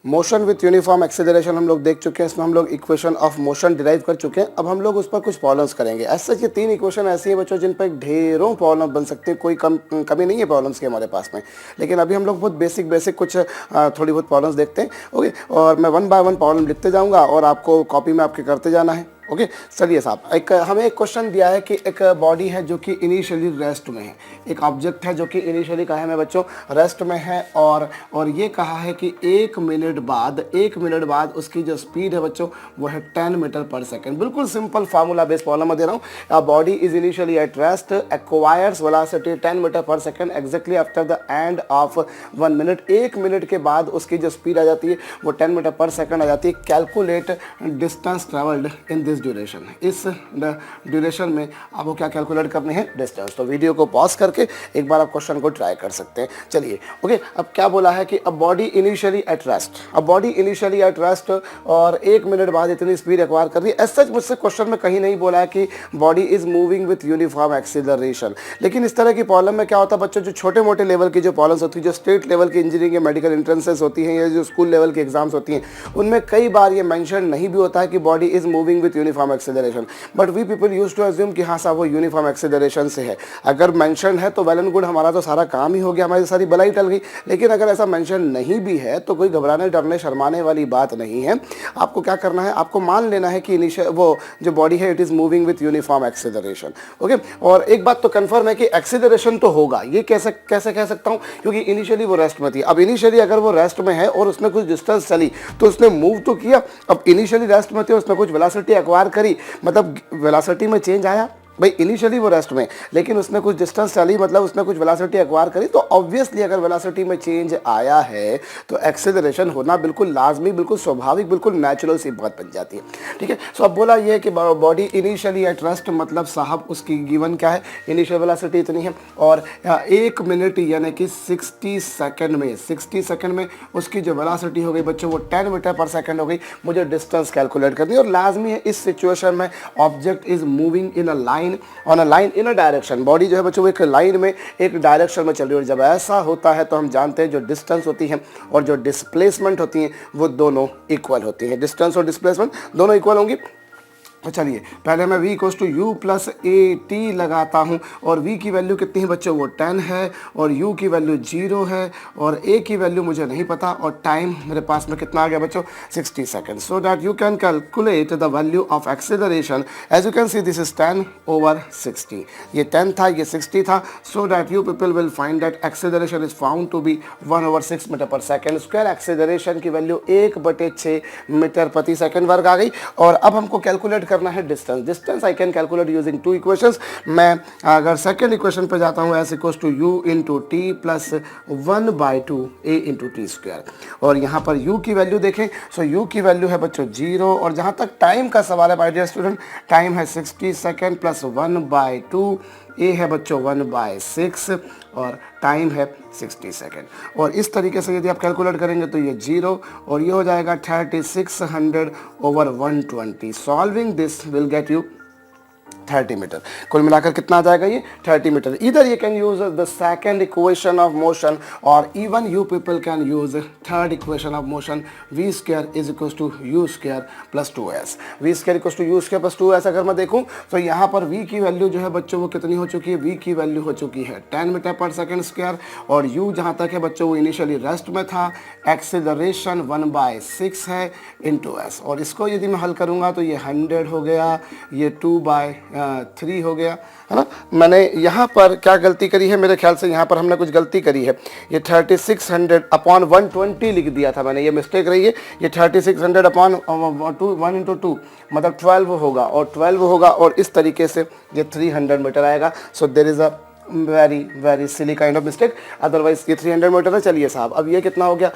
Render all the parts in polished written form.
Motion with uniform acceleration हम लोग देख चुके हैं, इसमें हम लोग इक्वेशन ऑफ मोशन डिराइव कर चुके हैं। अब हम लोग उस पर कुछ प्रॉब्लम्स करेंगे। ऐसे ये 3 इक्वेशन ऐसी हैं बच्चों जिन पर ढेरों प्रॉब्लम बन सकते हैं, कोई कमी नहीं है प्रॉब्लम्स की हमारे पास में। लेकिन अभी हम लोग बहुत बेसिक कुछ थोड़ी बहुत प्रॉब्लम्स देखते हैं। ओके, और मैं 1 बाय 1 प्रॉब्लम लिखते जाऊँगा और आपको कॉपी में आपके करते जाना है। ओके, चलिए साहब, हमें एक क्वेश्चन दिया है कि एक बॉडी है जो कि इनिशियली रेस्ट में है, एक ऑब्जेक्ट है जो कि इनिशियली कहा है मैं बच्चों रेस्ट में है, और ये कहा है कि 1 मिनट बाद उसकी जो स्पीड है बच्चों वो है 10 मीटर पर सेकेंड। बिल्कुल सिंपल फार्मूला बेस्ड प्रॉब्लम मैं दे रहा हूँ। A body is initially at rest, acquires velocity 10 metre per second exactly after the end of 1 minute. 1 minute के बाद उसकी जो स्पीड आ जाती है वो 10 मीटर पर सेकेंड आ जाती है। Calculate distance travelled in this duration. इस ड्यूरेशन में आपको क्या कैलकुलेट करनी है? डिस्टेंस। तो वीडियो को पॉज करके एक बार आप क्वेश्चन को ट्राई कर सकते हैं। चलिए, ओके, अब क्या बोला है कि a body initially at rest, और 1 मिनट बाद इतनी स्पीड एक्वायर कर रही है। सच मुझसे क्वेश्चन में कहीं नहीं बोला है कि body is moving with uniform acceleration. लेकिन इस तरह की प्रॉब्लम में क्या होता है बच्चों, जो छोटे मोटे लेवल की जो प्रॉब्लम्स होती है, जो स्टेट लेवल की इंजीनियरिंग या मेडिकल एंट्रेंसेस होती हैं या जो स्कूल लेवल की एग्जाम्स होती हैं, उनमें कई बार ये मेंशन नहीं भी होता है कि body is moving with uniform acceleration, but we people use to assume कि हाँ साहब वो यूनिफॉर्म एक्सेलरेशन से है। अगर मेंशन है तो वेल एंड गुड, हमारा तो सारा काम ही हो गया, हमारी सारी भलाई टल गई। लेकिन अगर ऐसा मेंशन नहीं भी है तो कोई घबराने डरने शर्माने वाली बात नहीं है। आपको क्या करना है, आपको मान लेना है कि इनिशियल वो जो बॉडी है it is moving with uniform acceleration. Okay, और एक बात तो कंफर्म है कि एक्सेलरेशन तो होगा। ये कैसे कह सकता हूँ, क्योंकि इनिशियली वो रेस्ट में थी। अब इनिशियली अगर वो रेस्ट में है और उसने कुछ डिस्टेंस चली तो उसने मूव तो किया। अब इनिशियली रेस्ट में थे, उसने कुछ वेलोसिटी एक्वायर करी, मतलब वेलोसिटी में चेंज आया। भाई इनिशियली वो रेस्ट में, लेकिन उसने कुछ डिस्टेंस चली, मतलब उसने कुछ वेलोसिटी एक्वायर करी। तो ऑब्वियसली अगर वेलोसिटी में चेंज आया है तो एक्सेलरेशन होना बिल्कुल लाजमी, बिल्कुल स्वाभाविक, बिल्कुल नेचुरल सी बात बन जाती है। ठीक है, सो अब बोला ये है कि बॉडी इनिशियली एट रेस्ट, मतलब साहब उसकी गिवन क्या है, इनिशियल वेलोसिटी इतनी है, और 1 मिनट यानी कि 60 सेकंड में उसकी जो वेलोसिटी हो गई बच्चों वो 10 मीटर पर सेकंड हो गई। मुझे डिस्टेंस कैलकुलेट करनी है, और लाजमी है इस सिचुएशन में object is moving in a line, on a line in a direction. Body जो है बच्चों एक लाइन में, एक डायरेक्शन में चल रही है। और जब ऐसा होता है तो हम जानते हैं जो डिस्टेंस होती है और जो डिस्प्लेसमेंट होती है वो दोनों इक्वल होती हैं। डिस्टेंस और डिस्प्लेसमेंट दोनों इक्वल होंगी। तो चलिए पहले मैं v equals to u plus A T लगाता हूँ, और v की वैल्यू कितनी है बच्चों, वो 10 है, और u की वैल्यू 0 है, और a की वैल्यू मुझे नहीं पता, और टाइम मेरे पास में कितना आ गया बच्चों, 60 second. So that you can calculate the value of acceleration. As you can see this is 10/60। ये 10 था, ये 60 था। So that you people will find that acceleration is found to be 1/6 metre per second square. Acceleration की वैल्यू 1/6 metre प्रति सेकेंड वर्ग आ गई। और अब हमको कैलकुलेट करना है distance I can calculate using 2 equations. मैं अगर सेकंड इक्वेशन पे जाता हूँ, S equals to u into T plus 1/2 A into T square, और यहाँ पर u की वैल्यू देखें। सो u की वैल्यू है बच्चों 0, और जहाँ तक टाइम का सवाल है माय डियर स्टूडेंट, टाइम है 60 सेकेंड प्लस 1/2, ए है बच्चों 1/6, और टाइम है 60 सेकेंड। और इस तरीके से यदि आप कैलकुलेट करेंगे तो ये 0, और ये हो जाएगा 3600/120। Solving this will get you 30 metre. कुल मिलाकर कितना आ जाएगा ये 30 मीटर। इधर you can use the second equation of motion, और even you people can use third equation of motion, v square is equal to u square plus 2s। v square equal to u square plus 2s अगर मैं देखूं तो यहाँ पर v की value जो है बच्चों वो कितनी हो चुकी है, v की वैल्यू हो चुकी है 10 मीटर पर सेकेंड स्क्वायर, और u जहाँ तक है बच्चों वो इनिशियली रेस्ट में था। एक्सेलरेशन 1/6 है इंटू s, और इसको यदि मैं हल करूँगा तो ये 100 हो गया, ये 2/3 हो गया, है ना। मैंने यहाँ पर क्या गलती करी है, मेरे ख्याल से यहाँ पर हमने कुछ गलती करी है। ये 3600/120 लिख दिया था मैंने, ये मिस्टेक रही है। ये 3600/1 मतलब 12 होगा, और 12 होगा, और इस तरीके से ये 300 मीटर आएगा। So there is a very silly kind of mistake, otherwise ये 300 मीटर है। चलिए साहब, अब ये कितना हो गया,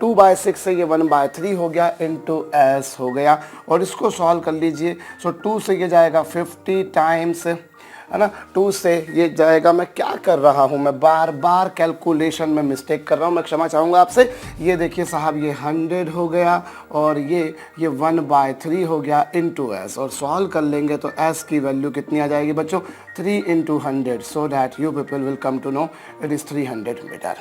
2/6 से ये 1/3 हो गया इंटू एस हो गया, और इसको सॉल्व कर लीजिए। सो 2 से ये जाएगा 50 टाइम्स, है ना, 2 से ये जाएगा। मैं क्या कर रहा हूँ, मैं बार बार कैलकुलेशन में मिस्टेक कर रहा हूँ, मैं क्षमा चाहूँगा आपसे। ये देखिए साहब, ये 100 हो गया, और ये 1/3 हो गया इंटू एस, और सॉल्व कर लेंगे तो एस की वैल्यू कितनी आ जाएगी बच्चों, 3 × 100। So that you people will come to know it is 300 metre.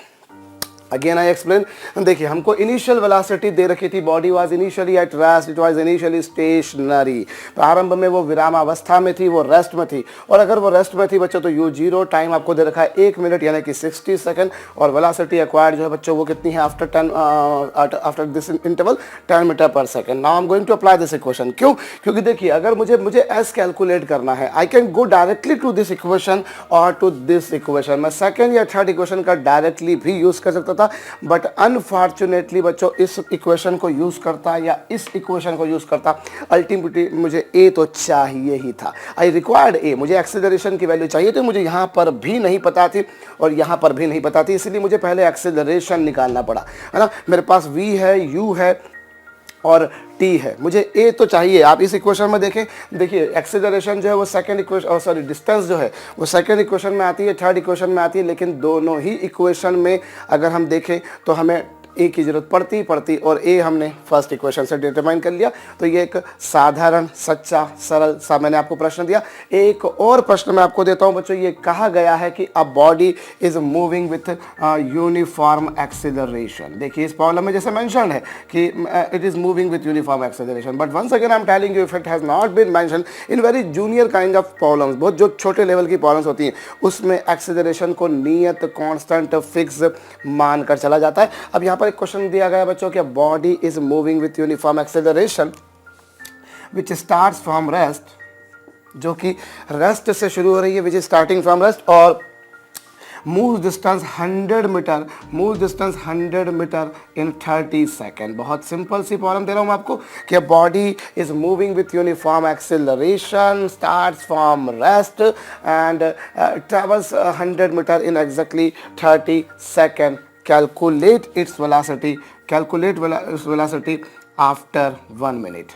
Again I explain. देखिए हमको इनिशियल वेलोसिटी दे रखी थी, body was initially at rest, it was initially stationary, प्रारंभ में वो विराम अवस्था में थी, वो रेस्ट में थी। और अगर वो रेस्ट में थी बच्चों तो u0 टाइम आपको दे रखा है 1 मिनट यानी कि 60 सेकंड, और वेलोसिटी एक्वायर्ड जो है बच्चों वो कितनी है after this interval 10 metre per second. Now I am going to apply this equation. क्यों? क्योंकि देखिए अगर मुझे एस कैलकुलेट करना है, I can go directly to this equation और टू दिस इक्वेशन। मैं सेकंड या थर्ड इक्वेशन का डायरेक्टली भी यूज कर सकता था, बट अनफॉर्चुनेटली बच्चों इस इक्वेशन को यूज करता या इस इक्वेशन को यूज करता, अल्टीमेटली मुझे ए तो चाहिए ही था। आई रिक्वायर्ड ए, मुझे एक्सेलरेशन की वैल्यू चाहिए थी, मुझे यहाँ पर भी नहीं पता थी और यहाँ पर भी नहीं पता थी, इसलिए मुझे पहले एक्सेलरेशन निकालना पड़ा, है ना। मेरे पास v है, u है और t है, मुझे a तो चाहिए। आप इस इक्वेशन में देखें, देखिए एक्सेलरेशन जो है वो सेकंड इक्वेशन, सॉरी डिस्टेंस जो है वो सेकंड इक्वेशन में आती है, थर्ड इक्वेशन में आती है, लेकिन दोनों ही इक्वेशन में अगर हम देखें तो हमें ए की जरूरत पड़ती और ए हमने फर्स्ट इक्वेशन से डिटरमाइन कर लिया। तो ये एक साधारण सच्चा सरल सा मैंने आपको प्रश्न दिया। एक और प्रश्न मैं आपको देता हूं बच्चों, ये कहा गया है कि a body is moving with uniform acceleration. देखिए इस प्रॉब्लम में जैसे मेंशन है कि it is moving with uniform acceleration, but once again I am telling you if it has not been mentioned in very junior kind of problems, बहुत जो छोटे level की प्रॉब्लम्स होती हैं उसमें एक्सेलरेशन को नियत कांस्टेंट फिक्स मानकर चला जाता है। अब यहाँ पर एक क्वेश्चन दिया गया बच्चों कि body is moving with uniform acceleration which starts from rest, जो कि रेस्ट से शुरू हो रही है, which is starting from rest, और move distance 100 metre in 30 second. बहुत सिंपल सी प्रॉब्लम दे रहा हूँ मैं आपको कि body is moving with uniform acceleration, starts from rest and travels 100 metre in exactly 30 second. Calculate its velocity after 1 minute।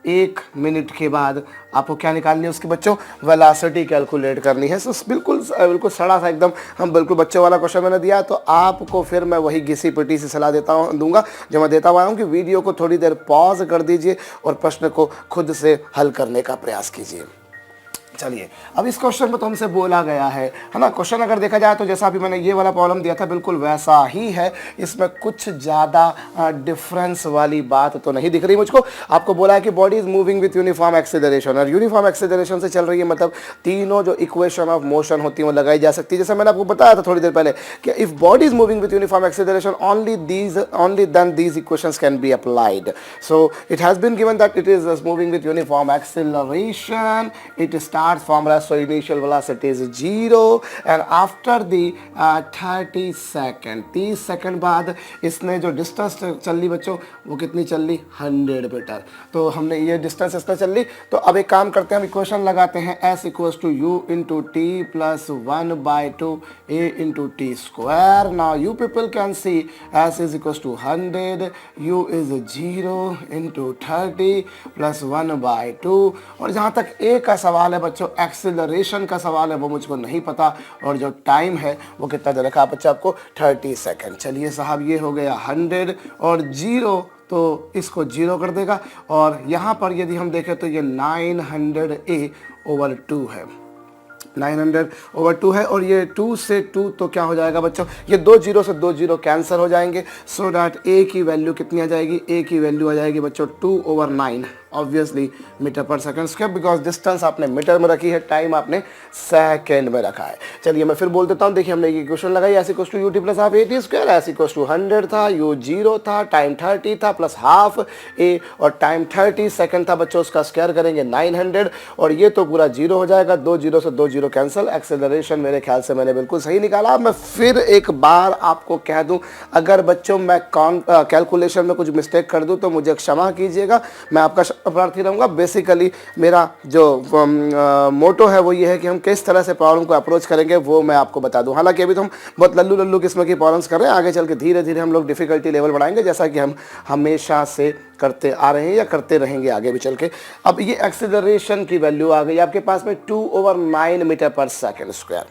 1 minute के बाद आपको क्या निकालनी है उसकी बच्चों, वेलोसिटी कैलकुलेट करनी है। सो बिल्कुल सड़ा सा एकदम हम बिल्कुल बच्चों वाला क्वेश्चन मैंने दिया, तो आपको फिर मैं वही घिसी पिटी सी सलाह दूंगा जो मैं देता हुआ हूँ कि वीडियो को थोड़ी देर पॉज कर दीजिए और प्रश्न को खुद से हल करने का प्रयास कीजिए। चलिए अब इस क्वेश्चन में तो हमसे बोला गया है ना, क्वेश्चन अगर देखा जाए तो जैसा अभी मैंने ये वाला प्रॉब्लम दिया था बिल्कुल वैसा ही है, इसमें कुछ ज़्यादा डिफरेंस वाली बात तो नहीं दिख रही मुझको। आपको बोला है कि body is moving with uniform acceleration, और यूनिफॉर्म एक्सेलरेशन से चल रही है, मतलब तीनों जो इक्वेशन ऑफ मोशन होती है वो लगाई जा सकती है। जैसे मैंने आपको बताया था थोड़ी देर पहले कि if body is moving with uniform acceleration only then these equations can be applied. So it has been given that it is moving with uniform acceleration, it starts from rest, so initial velocity is 0 and after the 30 second 30 second बाद इसने जो distance चल ली बच्चों वो कितनी चल ली, 100 metre. तो हमने ये डिस्टेंस इसने चल ली। तो अब एक काम करते हैं, हम इक्वेशन लगाते हैं s equals to u into T plus 1/2 a into T square. Now you people can see s is equals to 100, u is 0 into 30 plus 1/2। और जहाँ तक a का सवाल है बच्चों, एक्सेलरेशन का सवाल है, वो मुझको नहीं पता, और जो टाइम है वो कितना दे रखा बच्चा आपको, 30 सेकेंड। चलिए साहब ये हो गया 100 और 0, तो इसको 0 कर देगा, और यहाँ पर यदि हम देखें तो ये 900a/2 है, 900/2 है, और ये 2 से 2 तो क्या हो जाएगा बच्चों, ये 2 0 से 2 0 कैंसिल हो जाएंगे। सो डैट a की वैल्यू कितनी आ जाएगी, a की वैल्यू आ जाएगी बच्चों 2/9 obviously metre per second square, because distance आपने मीटर में रखी है, टाइम आपने सेकंड में रखा है। चलिए मैं फिर बोल देता हूँ, देखिए हमने ये क्वेश्चन लगाई, S equals to u T plus half A T square, S equals to 100 था, यू 0 था, टाइम 30 था प्लस हाफ ए, और टाइम 30 सेकंड था बच्चों, उसका स्क्वायर करेंगे 900, और ये तो पूरा 0 हो जाएगा, 2 0 से 2 0 कैंसिल। एक्सेलरेशन मेरे ख्याल से मैंने बिल्कुल सही निकाला। मैं फिर एक बार आपको कह दूं, अगर बच्चों मैं कैलकुलेशन में कुछ मिस्टेक कर दूं तो मुझे क्षमा कीजिएगा, मैं आपका प्रार्थी रहूँगा। बेसिकली मेरा जो मोटो है वो ये है कि हम किस तरह से प्रॉब्लम को अप्रोच करेंगे वो मैं आपको बता दूं। हालांकि अभी तो हम बहुत लल्लू किस्म की प्रॉब्लम्स कर रहे हैं, आगे चल के धीरे धीरे हम लोग डिफ़िकल्टी लेवल बढ़ाएंगे, जैसा कि हम हमेशा से करते आ रहे हैं या करते रहेंगे आगे भी चल के। अब ये एक्सेलरेशन की वैल्यू आ गई आपके पास में 2/9 metre per second square.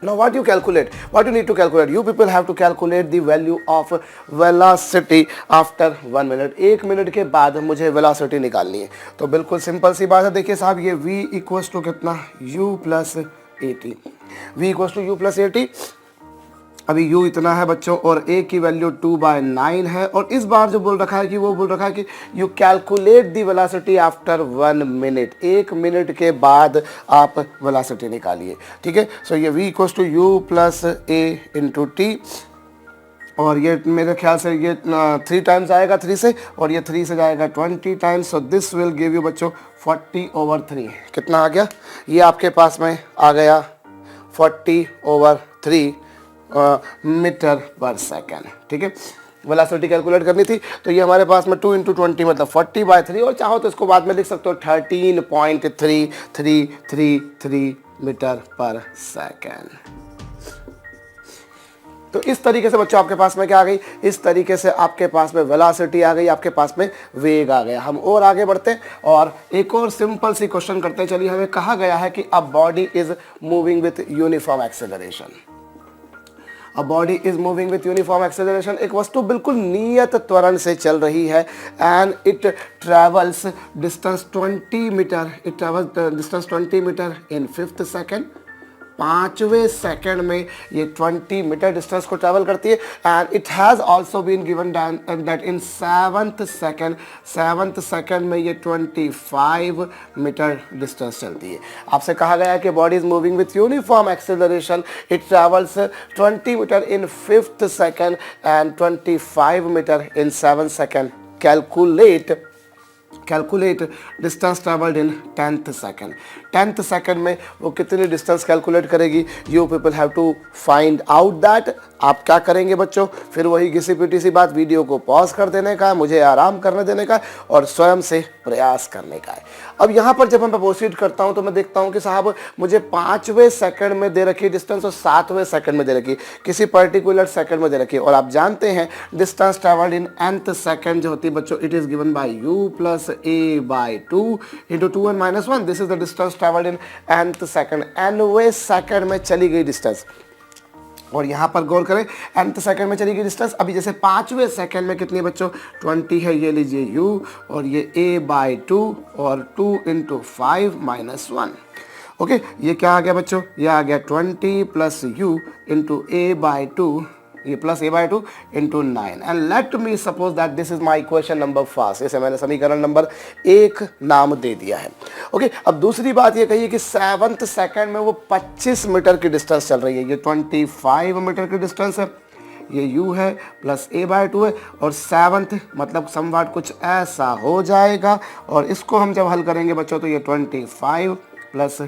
Now what you calculate, what you need to calculate, you people have to calculate the value of velocity after 1 minute। 1 minute के बाद मुझे velocity निकालनी है, तो बिल्कुल सिंपल सी बात है। देखिए साहब ये v इक्वल्स टू कितना, u plus 80, v equals to u plus 80। अभी u इतना है बच्चों और a की वैल्यू 2/9 है। और इस बार जो बोल रखा है कि वो बोल रखा है कि you calculate the velocity after 1 minute, 1 minute के बाद आप वेलोसिटी निकालिए। ठीक है, सो ये v equals to u plus a into t, और ये मेरे ख्याल से ये 3 टाइम्स आएगा 3 से, और ये 3 से जाएगा 20 times. So this will give you बच्चों 40/3। कितना आ गया? ये आपके पास में आ गया 40/3 मीटर पर सेकेंड। ठीक है, वेलोसिटी कैलकुलेट करनी थी तो ये हमारे पास में 2 × 20 मतलब 40/3, और चाहो तो इसको बाद में लिख सकते हो 13.3333 मीटर पर सेकेंड। तो इस तरीके से बच्चों आपके पास में क्या आ गई? इस तरीके से आपके पास में वेलोसिटी आ गई, आपके पास में वेग आ गया। हम और आगे बढ़ते हैं और एक और सिंपल सी क्वेश्चन करते हैं। चलिए, हमें कहा गया है कि a body is moving with uniform acceleration. A body is moving with uniform acceleration. एक वस्तु बिल्कुल नियत त्वरण से चल रही है and it travels distance 20 metre. It travels distance 20 metre in 5th second. 5वें सेकंड में ये 20 मीटर डिस्टेंस को ट्रैवल करती है and it has also been given that in 7th second में ये 25 मीटर डिस्टेंस चलती है। आपसे कहा गया है कि body is moving with uniform acceleration, it travels 20 metre in 5th second and 25 metre in 7th second. Calculate distance travelled in 10th second. 10th second में वो कितनी डिस्टेंस कैलकुलेट करेगी? You people have to find out that. आप क्या करेंगे बच्चों? फिर वही घिसी पिटी सी बात, वीडियो को पॉज कर देने का, मुझे आराम करने देने का और स्वयं से प्रयास करने का है। अब यहाँ पर जब मैं प्रोसीड करता हूँ तो मैं देखता हूँ कि साहब मुझे 5वें सेकंड में दे रखी डिस्टेंस और 7वें सेकंड में दे रखी, किसी पर्टिकुलर सेकंड में दे रखी। और आप जानते हैं डिस्टेंस ट्रैवल्ड इन nth सेकंड जो होती है बच्चों, it is given by u plus a/2 into 2n minus 1। This is the distance travelled in nth second. nवें सेकंड में चली गई डिस्टेंस, और यहाँ पर गौर करें nth सेकंड में चली गई डिस्टेंस। अभी जैसे 5वें सेकंड में कितनी बच्चों? 20 है, ये लीजिए u और ये a/2 और 2 × 5 - 1। ओके, ये क्या आ गया बच्चों? ये आ गया 20 प्लस u इंटू a/2, ये plus a/2 into 9। And let me suppose that this is my equation number first. इसे मैंने समीकरण नंबर 1 नाम दे दिया है। ओके, अब दूसरी बात ये कही है कि 7th सेकंड में वो 25 मीटर की डिस्टेंस चल रही है। ये 25 मीटर की डिस्टेंस है, ये u है प्लस a/2 है, और 7th मतलब समवाट कुछ ऐसा हो जाएगा। और इसको हम जब हल करेंगे बच्चों तो ये 25 प्लस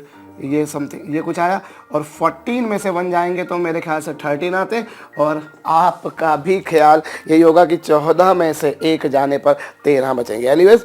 ये समथिंग ये कुछ आया, और 14 में से 1 जाएंगे तो मेरे ख्याल से 13 आते, और आपका भी ख्याल यही होगा कि 14 में से 1 जाने पर 13 बचेंगे। एनीवेज,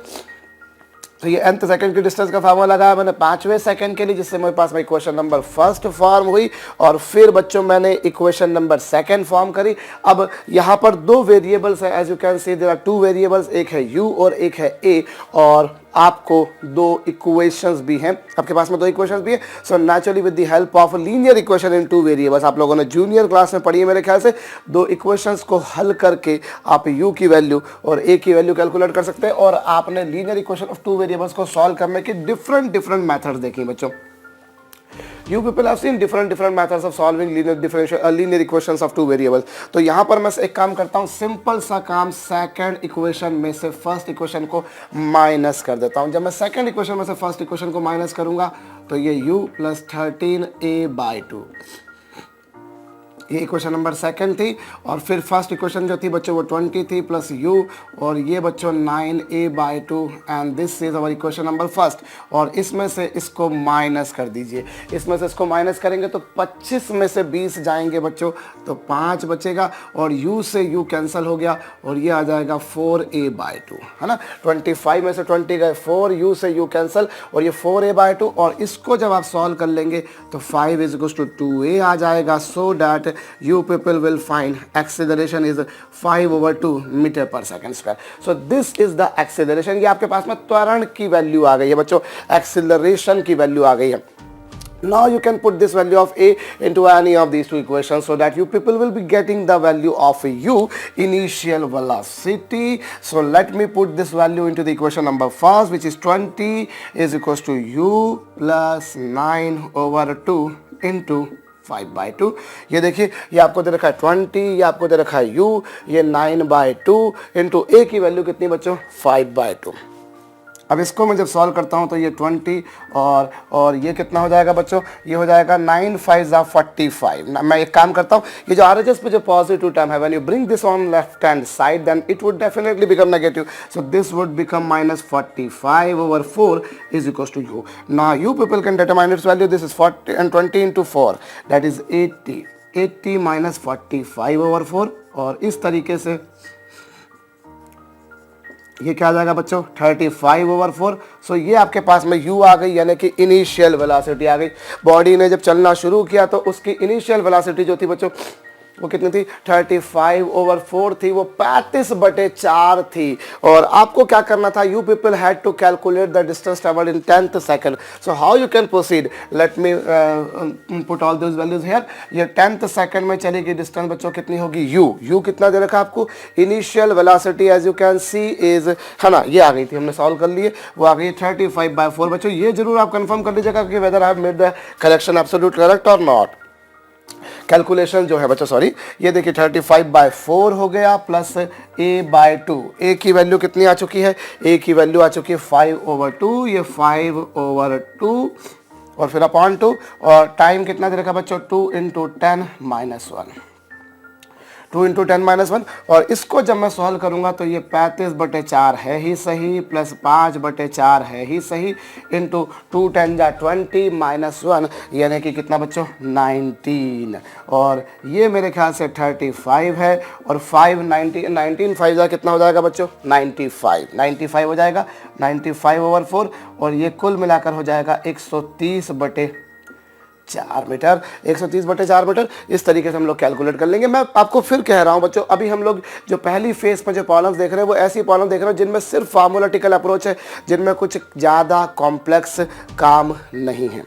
तो ये nth सेकंड की डिस्टेंस का फार्मूला लगाया मैंने 5वें सेकंड के लिए, जिससे मेरे पास में इक्वेशन नंबर फर्स्ट फॉर्म हुई, और फिर बच्चों मैंने इक्वेशन नंबर सेकंड फॉर्म करी। अब यहाँ पर 2 वेरिएबल्स है, as you can see there are 2 variables, एक है u और एक है a, और आपको 2 इक्वेशंस भी हैं, आपके पास में 2 इक्वेशंस भी है। So naturally with the help of linear equation in 2 variables, आप लोगों ने जूनियर क्लास में पढ़ी है मेरे ख्याल से, 2 इक्वेशंस को हल करके आप u की वैल्यू और a की वैल्यू कैलकुलेट कर सकते हैं। और आपने लीनियर इक्वेशन ऑफ 2 वेरिएबल्स को सॉल्व करने के डिफरेंट मेथड्स देखे बच्चों। You people have seen different methods of solving linear equations of 2 variables. तो यहाँ पर मैं एक काम करता हूँ, सिंपल सा काम, सेकंड इक्वेशन में से फर्स्ट इक्वेशन को माइनस कर देता हूँ। जब मैं सेकंड इक्वेशन में से फर्स्ट इक्वेशन को माइनस करूँगा तो ये u प्लस 13a/2, ये इक्वेशन नंबर सेकंड थी। और फिर फर्स्ट इक्वेशन जो थी बच्चों वो 20 थी प्लस u, और ये बच्चों 9a/2, and this is our equation number first. और इसमें से इसको माइनस कर दीजिए, इसमें से इसको माइनस करेंगे तो 25 में से 20 जाएंगे बच्चों तो 5 बचेगा, और u से u कैंसिल हो गया और ये आ जाएगा 4a/2, है ना। 25 में से 20 गए, 4 u से u कैंसिल और ये 4a/2, और इसको जब आप सॉल्व कर लेंगे तो 5 = 2a आ जाएगा। So that you people will find acceleration is 5/2 metre per second square. So this is the acceleration. ये आपके पास में त्वरण की वैल्यू आ गई है बच्चों, एक्सेलरेशन की वैल्यू आ गई है। Now you can put this value of a into any of these 2 equations so that you people will be getting the value of u, initial velocity. So let me put this value into the equation number first, which is 20 is equals to u plus 9/2 into 5/2। ये देखिए, ये आपको दे रखा है 20, ये आपको दे रखा है u, ये 9/2 इंटू a की वैल्यू कितनी बच्चों 5/2। अब इसको मैं जब सॉल्व करता हूँ तो ये 20 और ये कितना हो जाएगा बच्चों, ये हो जाएगा 9 5 45। मैं एक काम करता हूँ, ये जो RHS पे जो पॉजिटिव टर्म है, when you bring this on left hand side then it would definitely become negative, so this would become -45/4 is equal to u। Now you people can determine its value. This is 40 and 20 into 4, that is 80 minus 45/4, और इस तरीके से ये क्या आ जाएगा बच्चों 35/4। सो ये आपके पास में u आ गई, यानी कि इनिशियल वेलोसिटी आ गई। बॉडी ने जब चलना शुरू किया तो उसकी इनिशियल वेलोसिटी जो थी बच्चों वो कितनी थी 35/4 थी, वो 35/4 थी। और आपको क्या करना था, you people had to calculate the distance travelled in 10th second. So how you can proceed, let me put all those values here. ये 10th सेकंड में चलेगी डिस्टेंस बच्चों कितनी होगी u कितना दे रखा आपको, initial velocity as you can see is, है ना, ये आ गई थी, हमने सॉल्व कर लिए, वो आ गई 35/4। बच्चों ये जरूर आप कंफर्म कर लीजिएगा कि whether I have made the correction absolute correct और नॉट। कैलकुलेशन जो है बच्चों, सॉरी, ये देखिए 35/4 हो गया प्लस a/2। a की वैल्यू कितनी आ चुकी है, a की वैल्यू आ चुकी है 5/2, ये 5/2 और फिर अपॉन 2, और टाइम कितना दे रखा बच्चों 2 × 10⁻1, 2 × 10⁻1। और इसको जब मैं सॉल्व करूंगा तो ये 35/4 है ही सही, प्लस 5/4 है ही सही, इंटू 2 10 जा 20 -1, यानी कि कितना बच्चों 19। और ये मेरे ख्याल से 35 है, और 19 5 जा कितना हो जाएगा बच्चों 95 हो जाएगा, 95/4। और ये कुल मिलाकर हो जाएगा 130/4 मीटर, 130/4 मीटर। इस तरीके से हम लोग कैलकुलेट कर लेंगे। मैं आपको फिर कह रहा हूं बच्चों, अभी हम लोग जो पहली फेज में जो प्रॉब्लम्स देख रहे हैं वो ऐसी प्रॉब्लम देख रहे हैं जिनमें सिर्फ फार्मूलेटिकल अप्रोच है, जिनमें कुछ ज़्यादा कॉम्प्लेक्स काम नहीं है,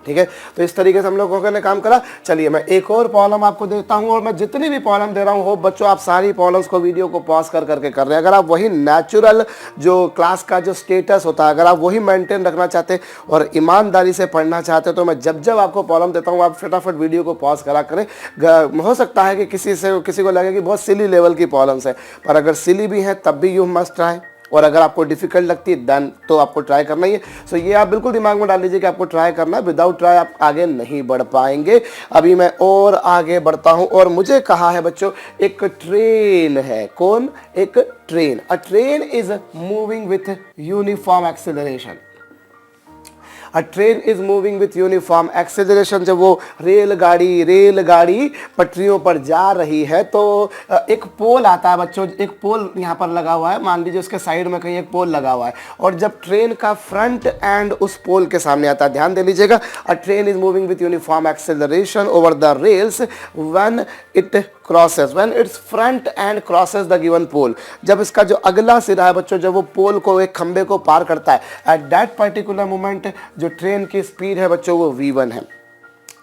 ठीक है। तो इस तरीके से हम लोगों ने काम करा। चलिए मैं एक और प्रॉब्लम आपको देता हूं, और मैं जितनी भी प्रॉब्लम दे रहा हूं, होप बच्चों आप सारी प्रॉब्लम्स को वीडियो को पॉज कर करके कर रहे हैं। अगर आप वही नेचुरल जो क्लास का जो स्टेटस होता है, अगर आप वही मेंटेन रखना चाहते हैं और ईमानदारी से पढ़ना चाहते हैं, तो मैं जब जब आपको प्रॉब्लम देता हूँ आप फटाफट वीडियो को पॉज करा करें। हो सकता है कि किसी को लगे कि बहुत सिली लेवल की प्रॉब्लम्स है, पर अगर सिली भी हैं तब भी यू मस्ट ट्राई, और अगर आपको डिफिकल्ट लगती है देन तो आपको ट्राई करना ही है। सो ये आप बिल्कुल दिमाग में डाल लीजिए कि आपको ट्राई करना है, विदाउट ट्राई आप आगे नहीं बढ़ पाएंगे। अभी मैं और आगे बढ़ता हूं, और मुझे कहा है बच्चों एक ट्रेन है, कौन, एक train. A train is moving with uniform acceleration. A train is moving with uniform acceleration. जब वो रेलगाड़ी पटरियों पर जा रही है तो एक पोल आता है बच्चों, एक पोल यहाँ पर लगा हुआ है, मान लीजिए उसके साइड में कहीं एक पोल लगा हुआ है, और जब ट्रेन का फ्रंट एंड उस पोल के सामने आता है, ध्यान दे लीजिएगा, a train is moving with uniform acceleration over the rails when its front end crosses the given pole. जब इसका जो अगला सिरा है बच्चों, जब वो पोल को, एक खंबे को पार करता है, एट दैट पर्टिकुलर मोमेंट जो ट्रेन की स्पीड है बच्चों वो v1 है।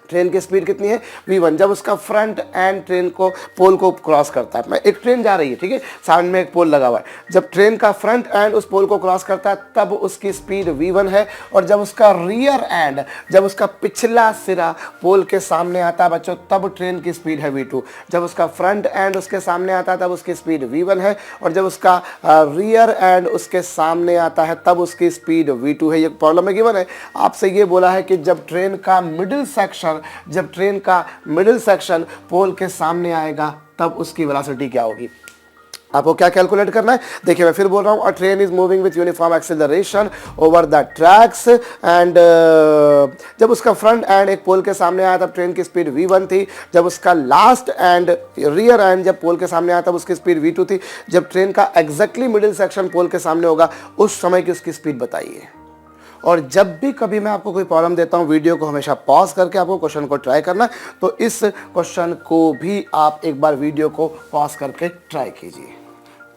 ट्रेन की स्पीड कितनी है v1, जब उसका फ्रंट एंड ट्रेन को पोल को क्रॉस करता है। मैं एक ट्रेन जा रही है, ठीक है, सामने में एक पोल लगा हुआ है, जब ट्रेन का फ्रंट एंड उस पोल को क्रॉस करता है तब उसकी स्पीड v1 है, और जब उसका रियर एंड, जब उसका पिछला सिरा पोल के सामने आता है बच्चों, तब ट्रेन की स्पीड है v2। जब उसका फ्रंट एंड उसके सामने आता है तब उसकी स्पीड v1 है, और जब उसका रियर एंड उसके सामने आता है तब उसकी स्पीड v2 है। ये प्रॉब्लम में गिवन है, आपसे ये बोला है कि जब ट्रेन का मिडिल सेक्शन पोल के सामने आएगा तब उसकी वेलोसिटी क्या होगी। आपको क्या कैलकुलेट करना है, देखिए मैं फिर बोल रहा हूँ, अ train is moving with uniform acceleration over the tracks and जब उसका फ्रंट एंड एक पोल के सामने आया तब ट्रेन की स्पीड v1 थी, जब उसका लास्ट एंड रियर एंड जब पोल के सामने आया तब उसकी स्पीड v2 थी, जब ट्रेन का एग्जैक्टली मिडिल सेक्शन पोल के सामने होगा उस समय की उसकी स्पीड बताइए। और जब भी कभी मैं आपको कोई प्रॉब्लम देता हूं, वीडियो को हमेशा पॉज करके आपको क्वेश्चन को ट्राई करना, तो इस क्वेश्चन को भी आप एक बार वीडियो को पॉज करके ट्राई कीजिए।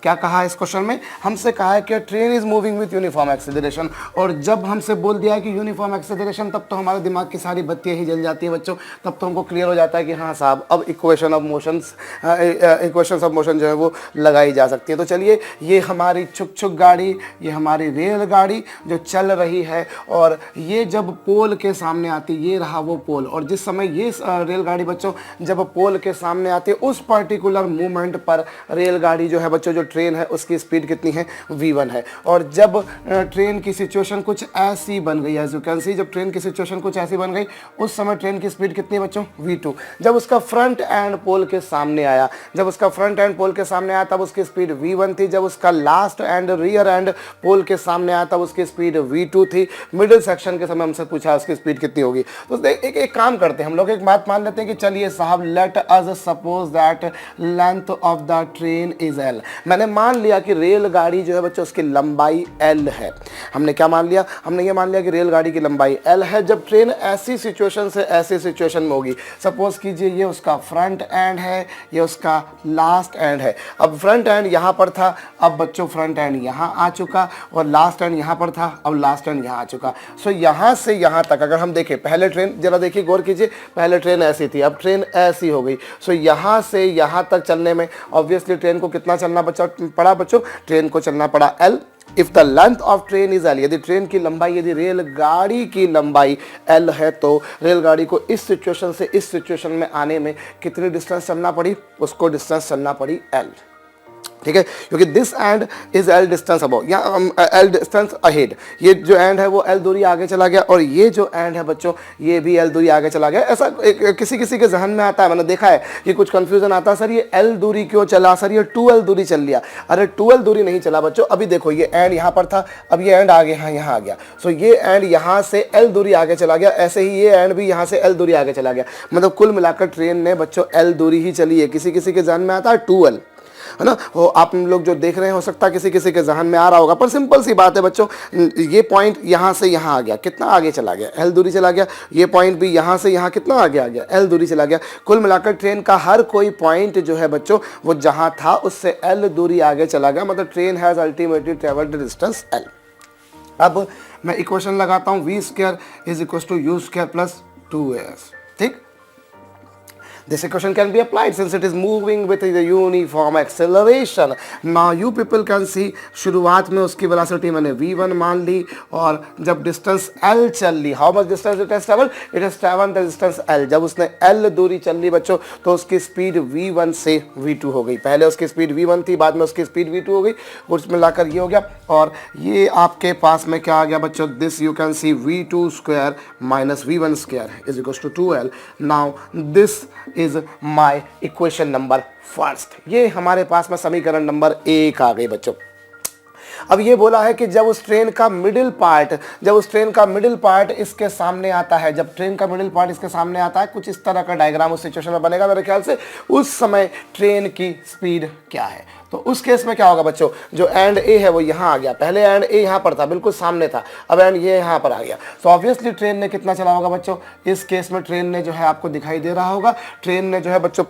क्या कहा है इस क्वेश्चन में? हमसे कहा है कि train is moving with uniform acceleration, और जब हमसे बोल दिया है कि यूनिफॉर्म एक्सेलरेशन, तब तो हमारे दिमाग की सारी बत्तियां ही जल जाती है बच्चों। तब तो हमको क्लियर हो जाता है कि हाँ साहब, अब इक्वेशन ऑफ मोशन जो है वो लगाई जा सकती है। तो चलिए, ये हमारी छुक छुक गाड़ी, ये हमारी रेलगाड़ी जो चल रही है, और ये जब पोल के सामने आती, ये रहा वो पोल, और जिस समय ये रेलगाड़ी बच्चों जब पोल के सामने आती है, उस पर्टिकुलर मोमेंट पर रेलगाड़ी जो है बच्चों, जो ट्रेन है उसकी स्पीड कितनी है? v1 है। और जब ट्रेन की सिचुएशन कुछ ऐसी बन गई, एज यू कैन सी, जब ट्रेन की सिचुएशन कुछ ऐसी बन गई, उस समय ट्रेन की स्पीड कितनी है बच्चों? v2। जब उसका फ्रंट एंड पोल के सामने आया, जब उसका फ्रंट एंड पोल के सामने आया तब उसकी स्पीड v1 थी। जब उसका last and rear and pole के सामने आया तब उसकी स्पीड v2 थी। मिडिल सेक्शन के समय हमसे पूछा उसकी स्पीड कितनी होगी। तो एक काम करते हैं, हम लोग एक बात मान लेते हैं कि चलिए साहब, let us suppose that length of the train is l। मैंने मान लिया कि रेलगाड़ी जो है बच्चों उसकी लंबाई l है। हमने क्या मान लिया? हमने ये मान लिया कि रेलगाड़ी की लंबाई l है। जब ट्रेन ऐसी सिचुएशन से ऐसी सिचुएशन में होगी, सपोज कीजिए ये उसका फ्रंट एंड है, ये उसका लास्ट एंड है। अब फ्रंट एंड यहाँ पर था, अब बच्चों फ्रंट एंड यहाँ आ चुका, और लास्ट एंड यहाँ पर था, अब लास्ट एंड यहाँ आ चुका। सो यहाँ से यहाँ तक अगर हम देखें, पहले ट्रेन जरा देखिए, गौर कीजिए, पहले ट्रेन ऐसी थी, अब ट्रेन ऐसी हो गई। सो यहाँ से यहाँ तक चलने में ऑब्वियसली ट्रेन को कितना चलना पड़ा बच्चों? ट्रेन को चलना पड़ा l। If the length of train is l, यदि ट्रेन की लंबाई, यदि रेलगाड़ी की लंबाई l है, तो रेलगाड़ी को इस सिचुएशन से इस सिचुएशन में आने में कितनी डिस्टेंस चलना पड़ी? उसको डिस्टेंस चलना पड़ी l। ठीक है, क्योंकि this and is l distance above, या l डिस्टेंस अहेड। ये जो एंड है वो l दूरी आगे चला गया, और ये जो एंड है बच्चों ये भी l दूरी आगे चला गया। ऐसा किसी किसी के जहन में आता है, मैंने देखा है कि कुछ कंफ्यूजन आता है, सर ये l दूरी क्यों चला, सर ये 2l दूरी चल लिया। अरे 2l दूरी नहीं चला बच्चों। अभी देखो, ये एंड यहाँ पर था, अब ये एंड आगे यहाँ आ गया। सो ये एंड यहाँ से l दूरी आगे चला गया, ऐसे ही ये एंड भी यहाँ से l दूरी आगे चला गया। मतलब कुल मिलाकर ट्रेन ने बच्चों l दूरी ही चली है। किसी किसी के जहन में आता है 2l, है ना। वो आप लोग जो देख रहे हैं, हो सकता है किसी किसी के जहन में आ रहा होगा, पर सिंपल सी बात है बच्चों, ये पॉइंट यहाँ से यहाँ आ गया, कितना आगे चला गया? l दूरी चला गया। ये पॉइंट भी यहाँ से यहाँ कितना आगे आ गया? l दूरी चला गया। कुल मिलाकर ट्रेन का हर कोई पॉइंट जो है बच्चों वो जहाँ था उससे l दूरी आगे चला गया। मतलब train has ultimately travelled distance l। अब मैं इक्वेशन लगाता हूँ, v² is equal to u² plus 2s। ठीक, this equation can be applied since it is moving with the uniform acceleration. Now you people can see, शुरुआत में उसकी velocity मैंने v1 मान ली, और जब डिस्टेंस l चल ली, how much distance it has travelled? It has travelled the distance l। जब उसने l दूरी चल ली बच्चों, तो उसकी स्पीड v1 से v2 हो गई। पहले उसकी स्पीड v1 थी, बाद में उसकी स्पीड v2 हो गई, उसमें लाकर ये हो गया। और ये आपके पास में क्या आ गया बच्चों? This you can see v2² minus v1² is equal to 2l। Now this is my equation number first. ये हमारे पास में समीकरण नंबर 1 आ गई बच्चों। अब ये बोला है कि जब उस ट्रेन का मिडिल पार्ट इसके सामने आता है, जब ट्रेन का मिडिल पार्ट इसके सामने आता है, कुछ इस तरह का डायग्राम उस सिचुएशन में बनेगा मेरे ख्याल से। उस समय ट्रेन की स्पीड क्या है? तो उस केस में क्या होगा बच्चों? जो एंड ए है वो यहाँ आ गया, पहले एंड ए यहाँ पर था, बिल्कुल सामने था, अब एंड ये यहाँ पर आ गया। तो ऑब्वियसली ट्रेन ने कितना चला होगा बच्चों? इस केस में ट्रेन ने जो है, आपको दिखाई दे रहा होगा, ट्रेन ने जो है बच्चों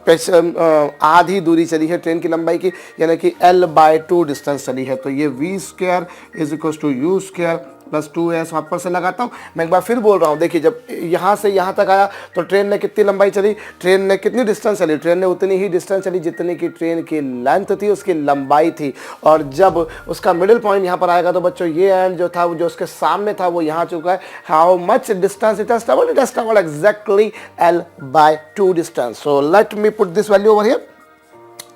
आधी दूरी चली है ट्रेन की लंबाई की, यानी कि l/2 डिस्टेंस चली है। तो ये v² is equal to u² plus 2s वहाँ पर से लगाता हूँ। मैं एक बार फिर बोल रहा हूँ, देखिए जब यहाँ से यहाँ तक आया तो ट्रेन ने कितनी लंबाई चली? ट्रेन ने कितनी डिस्टेंस चली? ट्रेन ने उतनी ही डिस्टेंस चली जितनी की ट्रेन की लेंथ थी, उसकी लंबाई थी। और जब उसका मिडिल पॉइंट यहाँ पर आएगा तो बच्चों ये एंड जो था, जो उसके सामने था, वो यहाँ चुका है। How much distance it has travelled? It has travelled exactly l/2 distance. So let me put this value over here.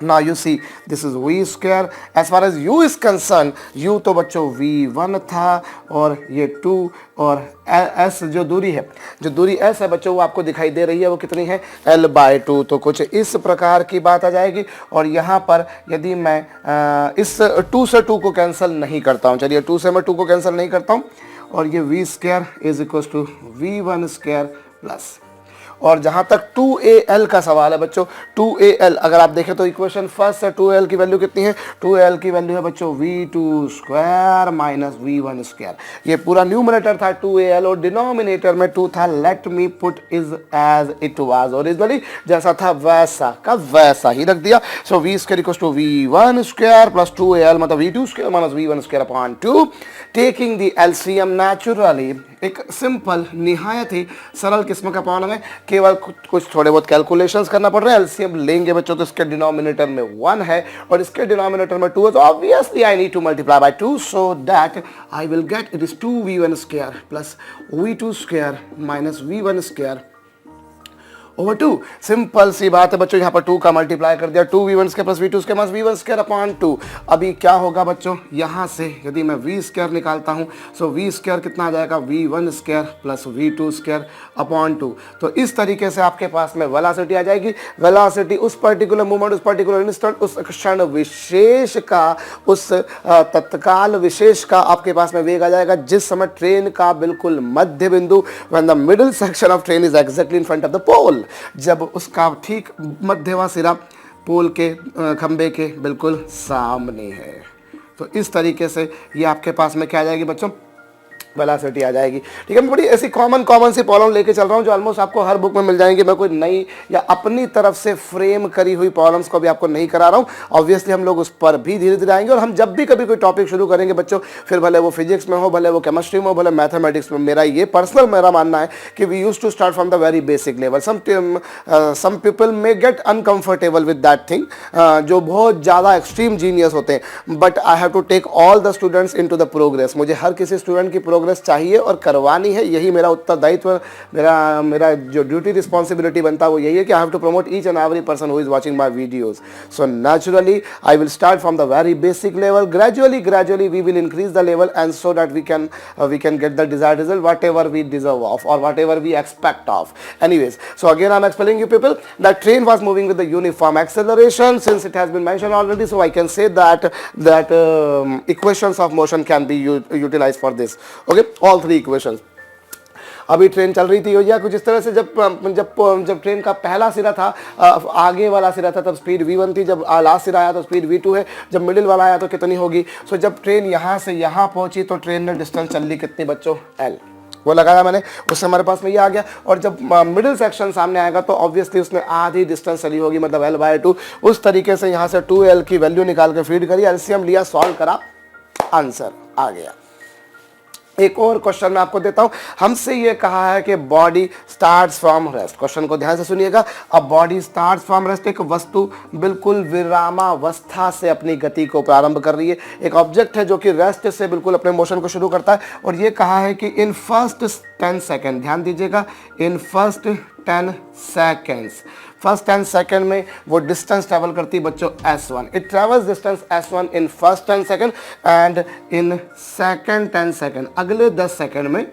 Now you see this is v²। as far as u is concerned, u तो बच्चों v1 था, और ये 2, और s जो दूरी है, जो दूरी s है बच्चों वो आपको दिखाई दे रही है, वो कितनी है? l/2। तो कुछ इस प्रकार की बात आ जाएगी। और यहाँ पर यदि मैं इस 2 से 2 को कैंसिल नहीं करता हूँ, चलिए 2 से मैं 2 को कैंसिल नहीं करता हूँ, और ये v² is equal to v1² plus, और जहां तक 2al का सवाल है बच्चों, 2al अगर आप देखें तो इक्वेशन फर्स्ट से 2al की वैल्यू कितनी है, 2al की वैल्यू है बच्चों v2 square minus v1 square. ये पूरा न्यूमरेटर था 2al और डिनोमिनेटर में 2 था। Let me put is as it was, originally जैसा था वैसा का वैसा ही रख दिया। So v square equals to v1 square plus 2al मतलब v2 square minus v1 square upon 2। Taking the LCM naturally, एक सिंपल निहायत ही सरल किस्म का प्रॉब्लम है, केवल कुछ थोड़े बहुत कैलकुलेशंस करना पड़ रहा है। एलसीएम लेंगे बच्चों तो इसके डिनोमिनेटर में 1 है और इसके डिनोमिनेटर में 2 है, तो obviously I need to multiply by 2 so that I will get it is 2v1 square plus v2 square minus v1 square over 2। Simple सी बात है बच्चों, यहाँ पर 2 का मल्टीप्लाई कर दिया, 2v1 square plus v2 square minus v1 square upon 2। अभी क्या होगा बच्चों, यहाँ से यदि मैं v स्क्वायर निकालता हूँ सो v स्क्वायर कितना आ जाएगा, v1 square plus v2 square upon 2। तो इस तरीके से आपके पास में वेलोसिटी आ जाएगी। वेलोसिटी उस पर्टिकुलर मूवमेंट, उस पर्टिकुलर इंस्टेंट, उस क्षण विशेष का, उस तत्काल विशेष का आपके पास में वेग आ जाएगा जिस समय ट्रेन का बिल्कुल मध्य बिंदु, when the middle section of train is exactly in front of the pole, जब उसका ठीक मध्यवा सिरा पोल के खंबे के बिल्कुल सामने है। तो इस तरीके से ये आपके पास में क्या आ जाएगी बच्चों, वेलोसिटी आ जाएगी। ठीक है, मैं बड़ी ऐसी कॉमन सी प्रॉब्लम लेके चल रहा हूँ जो ऑलमोस्ट आपको हर बुक में मिल जाएंगे। मैं कोई नई या अपनी तरफ से फ्रेम करी हुई प्रॉब्लम्स को भी आपको नहीं करा रहा हूँ। ऑब्वियसली हम लोग उस पर भी धीरे धीरे आएंगे और हम जब भी कभी कोई टॉपिक शुरू करेंगे बच्चों, फिर भले वो फिजिक्स में हो, भले वो केमिस्ट्री में हो, भले मैथमेटिक्स में, मेरा ये पर्सनल मेरा मानना है कि we use to start from the very basic level. Some people may get uncomfortable with that thing, जो बहुत ज़्यादा एक्सट्रीम जीनियस होते हैं, but I have to take all the students into the progress. मुझे हर किसी student की progress चाहिए और करवानी है, यही मेरा उत्तरदायित्व, मेरा जो ड्यूटी रिस्पॉन्सिबिलिटी बनता है वो यही है कि I have to promote each and every person who is watching my videos. So naturally I will start from the very basic level, gradually we will increase the level and so that we can get the desired result whatever we deserve of or whatever we expect of. Anyways, so again I'm explaining you people that train was moving with the uniform acceleration. Since it has been mentioned already, so I can say that equations of motion can be utilized for this. Okay, all three equations. अभी train चल रही थी या कुछ इस तरह से, जब ट्रेन का पहला सिरा था, आगे वाला सिरा था, तब स्पीड v1 थी, जब लास्ट सिरा आया तो स्पीड v2 है, जब मिडिल वाला आया तो कितनी होगी। सो जब ट्रेन यहाँ से यहाँ पहुँची तो ट्रेन ने डिस्टेंस चल ली कितनी बच्चों, l, वो लगाया मैंने, उससे हमारे पास में ये आ गया। और जब मिडिल सेक्शन सामने आएगा तो ऑब्वियसली उसने आधी डिस्टेंस चली होगी, मतलब l/2। उस तरीके से यहाँ से 2l की वैल्यू निकाल के फीड करी, एलसीएम लिया, सॉल्व करा, आंसर आ गया। एक और क्वेश्चन मैं आपको देता हूं। हमसे ये कहा है कि body starts from rest. Question को ध्यान से सुनिएगा। अब बॉडी स्टार्ट्स फ्रॉम रेस्ट, एक वस्तु बिल्कुल विरामावस्था से अपनी गति को प्रारंभ कर रही है। एक ऑब्जेक्ट है जो कि रेस्ट से बिल्कुल अपने मोशन को शुरू करता है और ये कहा है कि इन फर्स्ट 10 सेकेंड, ध्यान दीजिएगा, in first 10 seconds, first 10 second में वो डिस्टेंस ट्रेवल करती है बच्चों s1। It travels distance s1 in first 10 second and in second 10 second, अगले 10 सेकेंड में,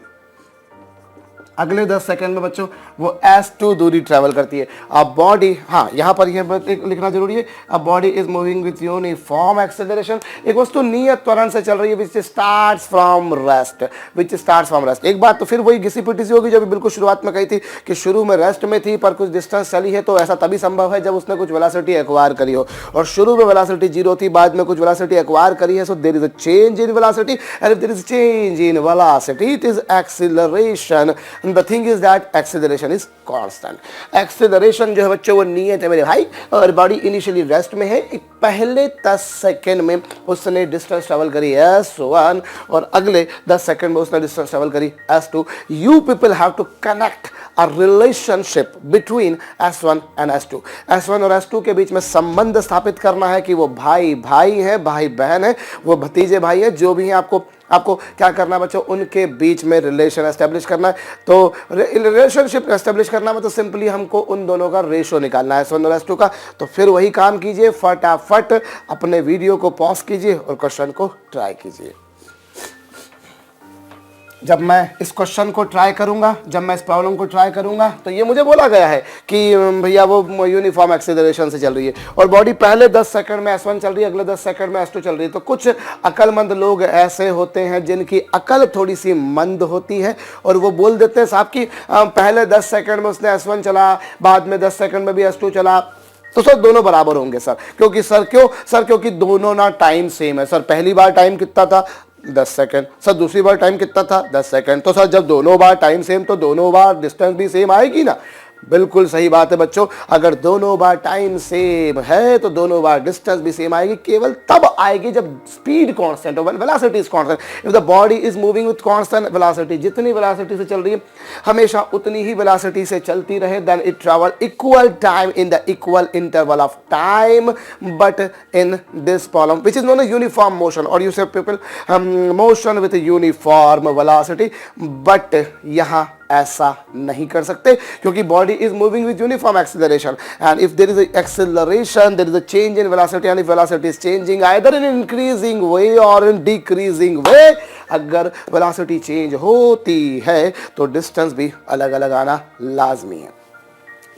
अगले 10 सेकंड में बच्चों वो s2 दूरी ट्रेवल करती है। अब बॉडी, हाँ यहाँ पर यह लिखना जरूरी है, अब body is moving with uniform acceleration, एक वस्तु नियत त्वरण से चल रही है, विच starts from rest, which starts from rest. एक बात तो फिर वही घिसी पिटी सी होगी जो भी बिल्कुल शुरुआत में कही थी कि शुरू में रेस्ट में थी पर कुछ डिस्टेंस चली है, तो ऐसा तभी संभव है जब उसने कुछ वेलोसिटी एक्वायर करी हो, और शुरू में वेलोसिटी 0 थी, बाद में कुछ वेलोसिटी एक्वायर करी है, so there is a change in velocity, and if there is change in velocity it is acceleration. The thing is that acceleration is constant. Acceleration जो है बच्चों वो नियत है मेरे भाई, और बॉडी इनिशियली रेस्ट में है। एक पहले 10 सेकेंड में उसने डिस्टेंस ट्रेवल करी s1 और अगले 10 सेकेंड में उसने डिस्टेंस ट्रेवल करी s2। You people have to connect a relationship between s1 and s2। s1 और s2 के बीच में संबंध स्थापित करना है कि वो भाई भाई है, भाई बहन है, वो भतीजे भाई है, जो भी है आपको क्या करना है बच्चों, उनके बीच में रिलेशन एस्टेब्लिश करना है। तो रिलेशनशिप एस्टेब्लिश करना मतलब सिंपली हमको उन दोनों का रेशो निकालना है, s1 और s2 का। तो फिर वही काम कीजिए, फटाफट अपने वीडियो को पॉज कीजिए और क्वेश्चन को ट्राई कीजिए। जब मैं इस क्वेश्चन को ट्राई करूंगा, जब मैं इस प्रॉब्लम को ट्राई करूंगा, तो ये मुझे बोला गया है कि भैया वो यूनिफॉर्म एक्सेलरेशन से चल रही है और बॉडी पहले 10 सेकंड में S1 चल रही है, अगले 10 सेकंड में S2 चल रही है। तो कुछ अक्लमंद लोग ऐसे होते हैं जिनकी अकल थोड़ी सी मंद होती है और वो बोल देते हैं साहब कि पहले 10 सेकंड में उसने S1 चला, बाद में 10 सेकंड में भी S2 चला, तो सर दोनों बराबर होंगे सर। क्योंकि सर क्योंकि दोनों ना टाइम सेम है। सर पहली बार टाइम कितना था? 10 सेकंड। सर दूसरी बार टाइम कितना था? 10 सेकंड। तो सर जब दोनों बार टाइम सेम तो दोनों बार डिस्टेंस भी सेम आएगी ना। बिल्कुल सही बात है बच्चों, अगर दोनों बार टाइम सेम है तो दोनों बार डिस्टेंस भी सेम आएगी। केवल तब आएगी जब स्पीड कांस्टेंट हो, velocity is constant. If the body is moving with constant velocity, जितनी वेलोसिटी से चल रही है हमेशा उतनी ही वेलोसिटी से चलती रहे, then it travel equal time in the equal interval of time, but in this problem which is known as uniform motion, और you say people motion with uniform velocity. But यहां ऐसा नहीं कर सकते क्योंकि body is moving with uniform acceleration, and if there is acceleration there is a change in velocity, and if velocity is changing either in increasing way और in decreasing वे, अगर velocity change होती है तो डिस्टेंस भी अलग अलग आना लाजमी है।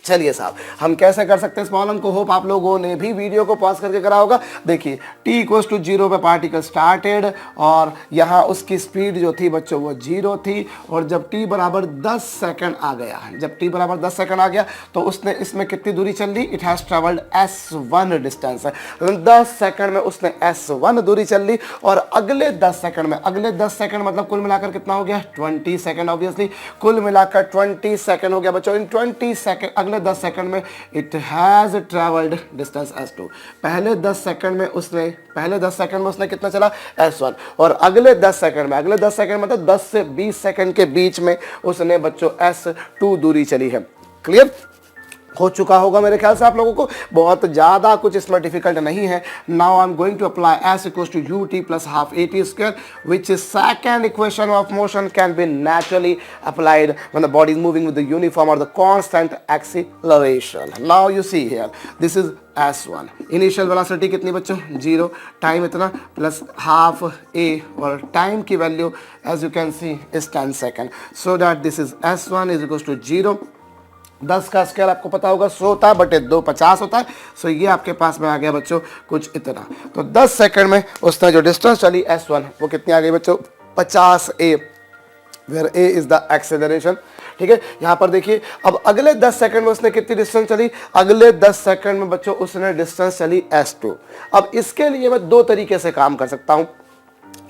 चलिए साहब, हम कैसे कर सकते हैं इस प्रॉब्लम को? होप आप लोगों ने भी वीडियो को पॉज करके करा होगा। देखिए t इक्वल्स टू 0 पे पार्टिकल स्टार्टेड और यहाँ उसकी स्पीड जो थी बच्चों वो 0 थी, और जब t बराबर 10 सेकंड आ गया, जब t बराबर 10 सेकंड आ गया तो उसने इसमें कितनी दूरी चल ली? It has travelled S1 distance है। 10 सेकंड में उसने S1 दूरी चल ली, और अगले 10 सेकंड में, अगले 10 सेकंड मतलब कुल मिलाकर कितना हो गया? 20 सेकंड। ऑब्वियसली कुल मिलाकर 20 सेकंड हो गया बच्चों। इन 20 सेकंड, अगले 10 सेकंड में it has travelled distance S2। पहले 10 सेकंड में उसने कितना चला? S1। और अगले 10 सेकंड में, अगले 10 सेकंड मतलब 10 से 20 सेकंड के बीच में उसने बच्चों S2 दूरी चली है। क्लियर हो चुका होगा मेरे ख्याल से आप लोगों को, बहुत ज़्यादा कुछ इसमें डिफिकल्ट नहीं है। Now I am going to apply S equals to ut plus half at square, which is second equation of motion can be naturally applied when the body is moving with the uniform और the constant acceleration. Now you see here, this is S1, initial velocity कितनी बच्चों? 0, time इतना plus half a, और time की value as you can see is 10 second, so that this is S1 is equals to 0। 10 का scale आपको पता होगा 100 होता है, बटे 2 50 होता है। सो ये आपके पास में आ गया बच्चों कुछ इतना। तो 10 सेकंड में उसने जो डिस्टेंस चली S1 वो कितनी आ गई बच्चों? 50 a, where a is the acceleration. ठीक है, यहाँ पर देखिए अब अगले 10 सेकंड में उसने कितनी डिस्टेंस चली? अगले 10 सेकंड में बच्चों उसने डिस्टेंस चली S2। अब इसके लिए मैं 2 तरीके से काम कर सकता हूँ।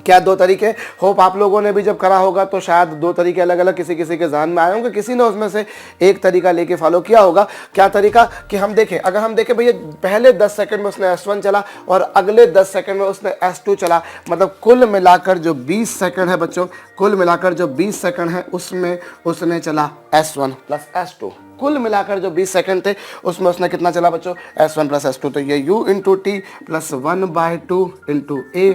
क्या 2 तरीके? होप आप लोगों ने भी जब करा होगा तो शायद 2 तरीके अलग अलग किसी किसी के ज़हन में आए होंगे, किसी ने उसमें से एक तरीका लेके फॉलो किया होगा। क्या तरीका? कि हम देखें, अगर हम देखें भैया पहले 10 सेकंड में उसने S1 चला और अगले 10 सेकंड में उसने S2 चला, मतलब कुल मिलाकर जो 20 सेकंड है बच्चों, कुल मिलाकर जो 20 सेकंड है उसमें उसने चला S1 प्लस S2। कुल मिलाकर जो 20 सेकंड थे उसमें उसने कितना चला बच्चों? S1 plus S2। तो ये u into T plus 1/2 into a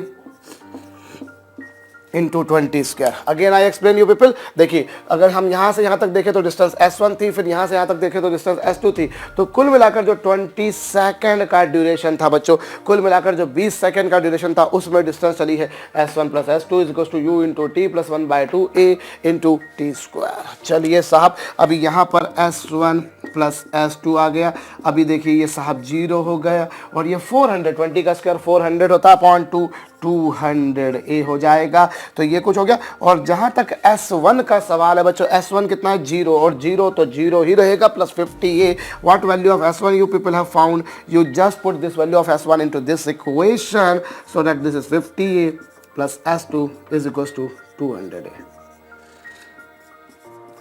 into 20 square. Again I explain you people. देखिए अगर हम यहाँ से यहाँ तक देखें तो डिस्टेंस S1 थी, फिर यहाँ से यहाँ तक देखें तो डिस्टेंस S2 थी, तो कुल मिलाकर जो 20 सेकंड का ड्यूरेशन था बच्चों, कुल मिलाकर जो 20 सेकंड का ड्यूरेशन था उसमें डिस्टेंस चली है S1 plus S2 is equals to u into T plus 1/2 a into T square. चलिए साहब, अभी यहाँ पर S1 प्लस S2 आ गया। अभी देखिए ये साहब 0 हो गया, और ये 400, 20 का स्क्वायर 400 होता है, 0.2 200 a हो जाएगा। तो ये कुछ हो गया। और जहां तक S1 का सवाल है बच्चों, S1 कितना है? 0, और 0 तो 0 ही रहेगा plus 50a। What value of S1 you people have found? You just put this value of S1 into this equation so that this is 50a plus S2 is equals to 200a।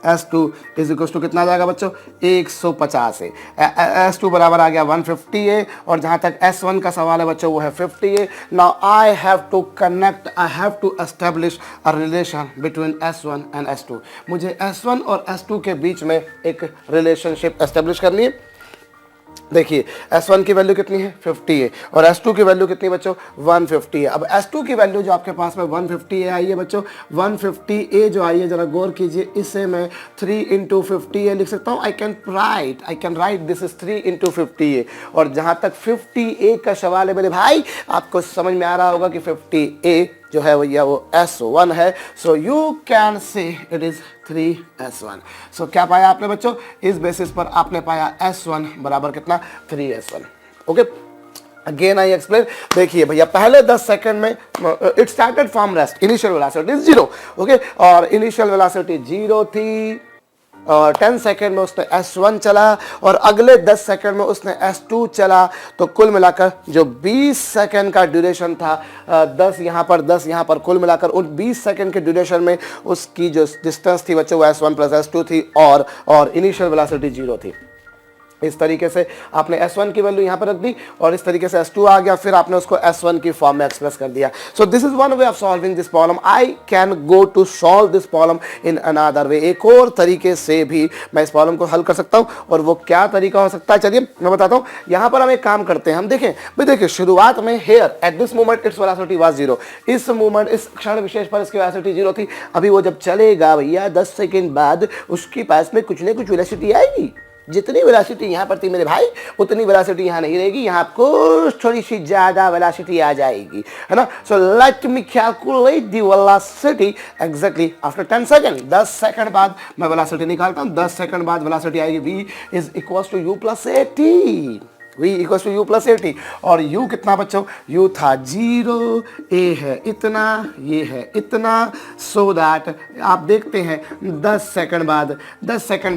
S2 is equals to कितना आ जाएगा बच्चों? 150 है। S2 बराबर आ गया 150a, और जहाँ तक S1 का सवाल है बच्चों वो है 50a। Now I have to connect, I have to establish a relation between S1 and S2। मुझे S1 और S2 के बीच में एक रिलेशनशिप एस्टेब्लिश करनी है। देखिए S1 की वैल्यू कितनी है? 50 है, और S2 की वैल्यू कितनी बच्चों? 150 है। अब S2 की वैल्यू जो आपके पास में 150 आई है बच्चों, 150a जो आई है, जरा गौर कीजिए, इसे मैं 3 इंटू 50a लिख सकता हूँ। I can write this is 3 into 50a। और जहाँ तक 50a का सवाल है मेरे भाई, आपको समझ में आ रहा होगा कि 50a जो है भैया वो S1 है। सो you can say it is 3S1। सो क्या पाया आपने बच्चों, इस बेसिस पर आपने पाया S1 बराबर कितना, 3S1। Okay, again I explain. देखिए भैया पहले 10 सेकंड में it started from rest, initial velocity 0, okay, और इनिशियल वेलोसिटी 0 थी, और 10 सेकंड में उसने S1 चला, और अगले 10 सेकंड में उसने S2 चला। तो कुल मिलाकर जो 20 सेकंड का ड्यूरेशन था, 10 यहाँ पर 10 यहाँ पर, कुल मिलाकर उन 20 सेकंड के ड्यूरेशन में उसकी जो डिस्टेंस थी बच्चों वो S1 प्लस S2 थी, और इनिशियल वेलोसिटी 0 थी। इस तरीके से आपने S1 की वैल्यू यहाँ पर रख दी, और इस तरीके से S2 आ गया, फिर आपने उसको S1 की फॉर्म में एक्सप्रेस कर दिया। So this is one way of solving this problem. I can go to solve this problem in another way. एक और तरीके से भी मैं इस प्रॉब्लम को हल कर सकता हूँ, और वो क्या तरीका हो सकता है, चलिए मैं बताता हूँ। यहाँ पर हम एक काम करते हैं, हम देखें भाई, देखिए शुरुआत में here at this moment its velocity was 0, इस मोमेंट इस क्षण विशेष पर इसकी वेलोसिटी 0 थी। अभी वो जब चलेगा भैया 10 सेकेंड बाद उसके पास में कुछ ना कुछ वेलोसिटी आएगी। जितनी वेलोसिटी यहाँ पर थी मेरे भाई, उतनी वेलोसिटी यहाँ नहीं रहेगी, यहाँ आपको थोड़ी सी ज्यादा वेलोसिटी आ जाएगी, है ना। So let me calculate the velocity exactly after 10 second. 10 second बाद मैं वेलोसिटी निकालता हूँ। 10 सेकंड बाद वेलोसिटी आएगी v is equal to u plus 80, v equal to u plus 80, और u कितना बच्चों, u था 0, a है इतना, ये है इतना। सो दैट आप देखते हैं 10 सेकंड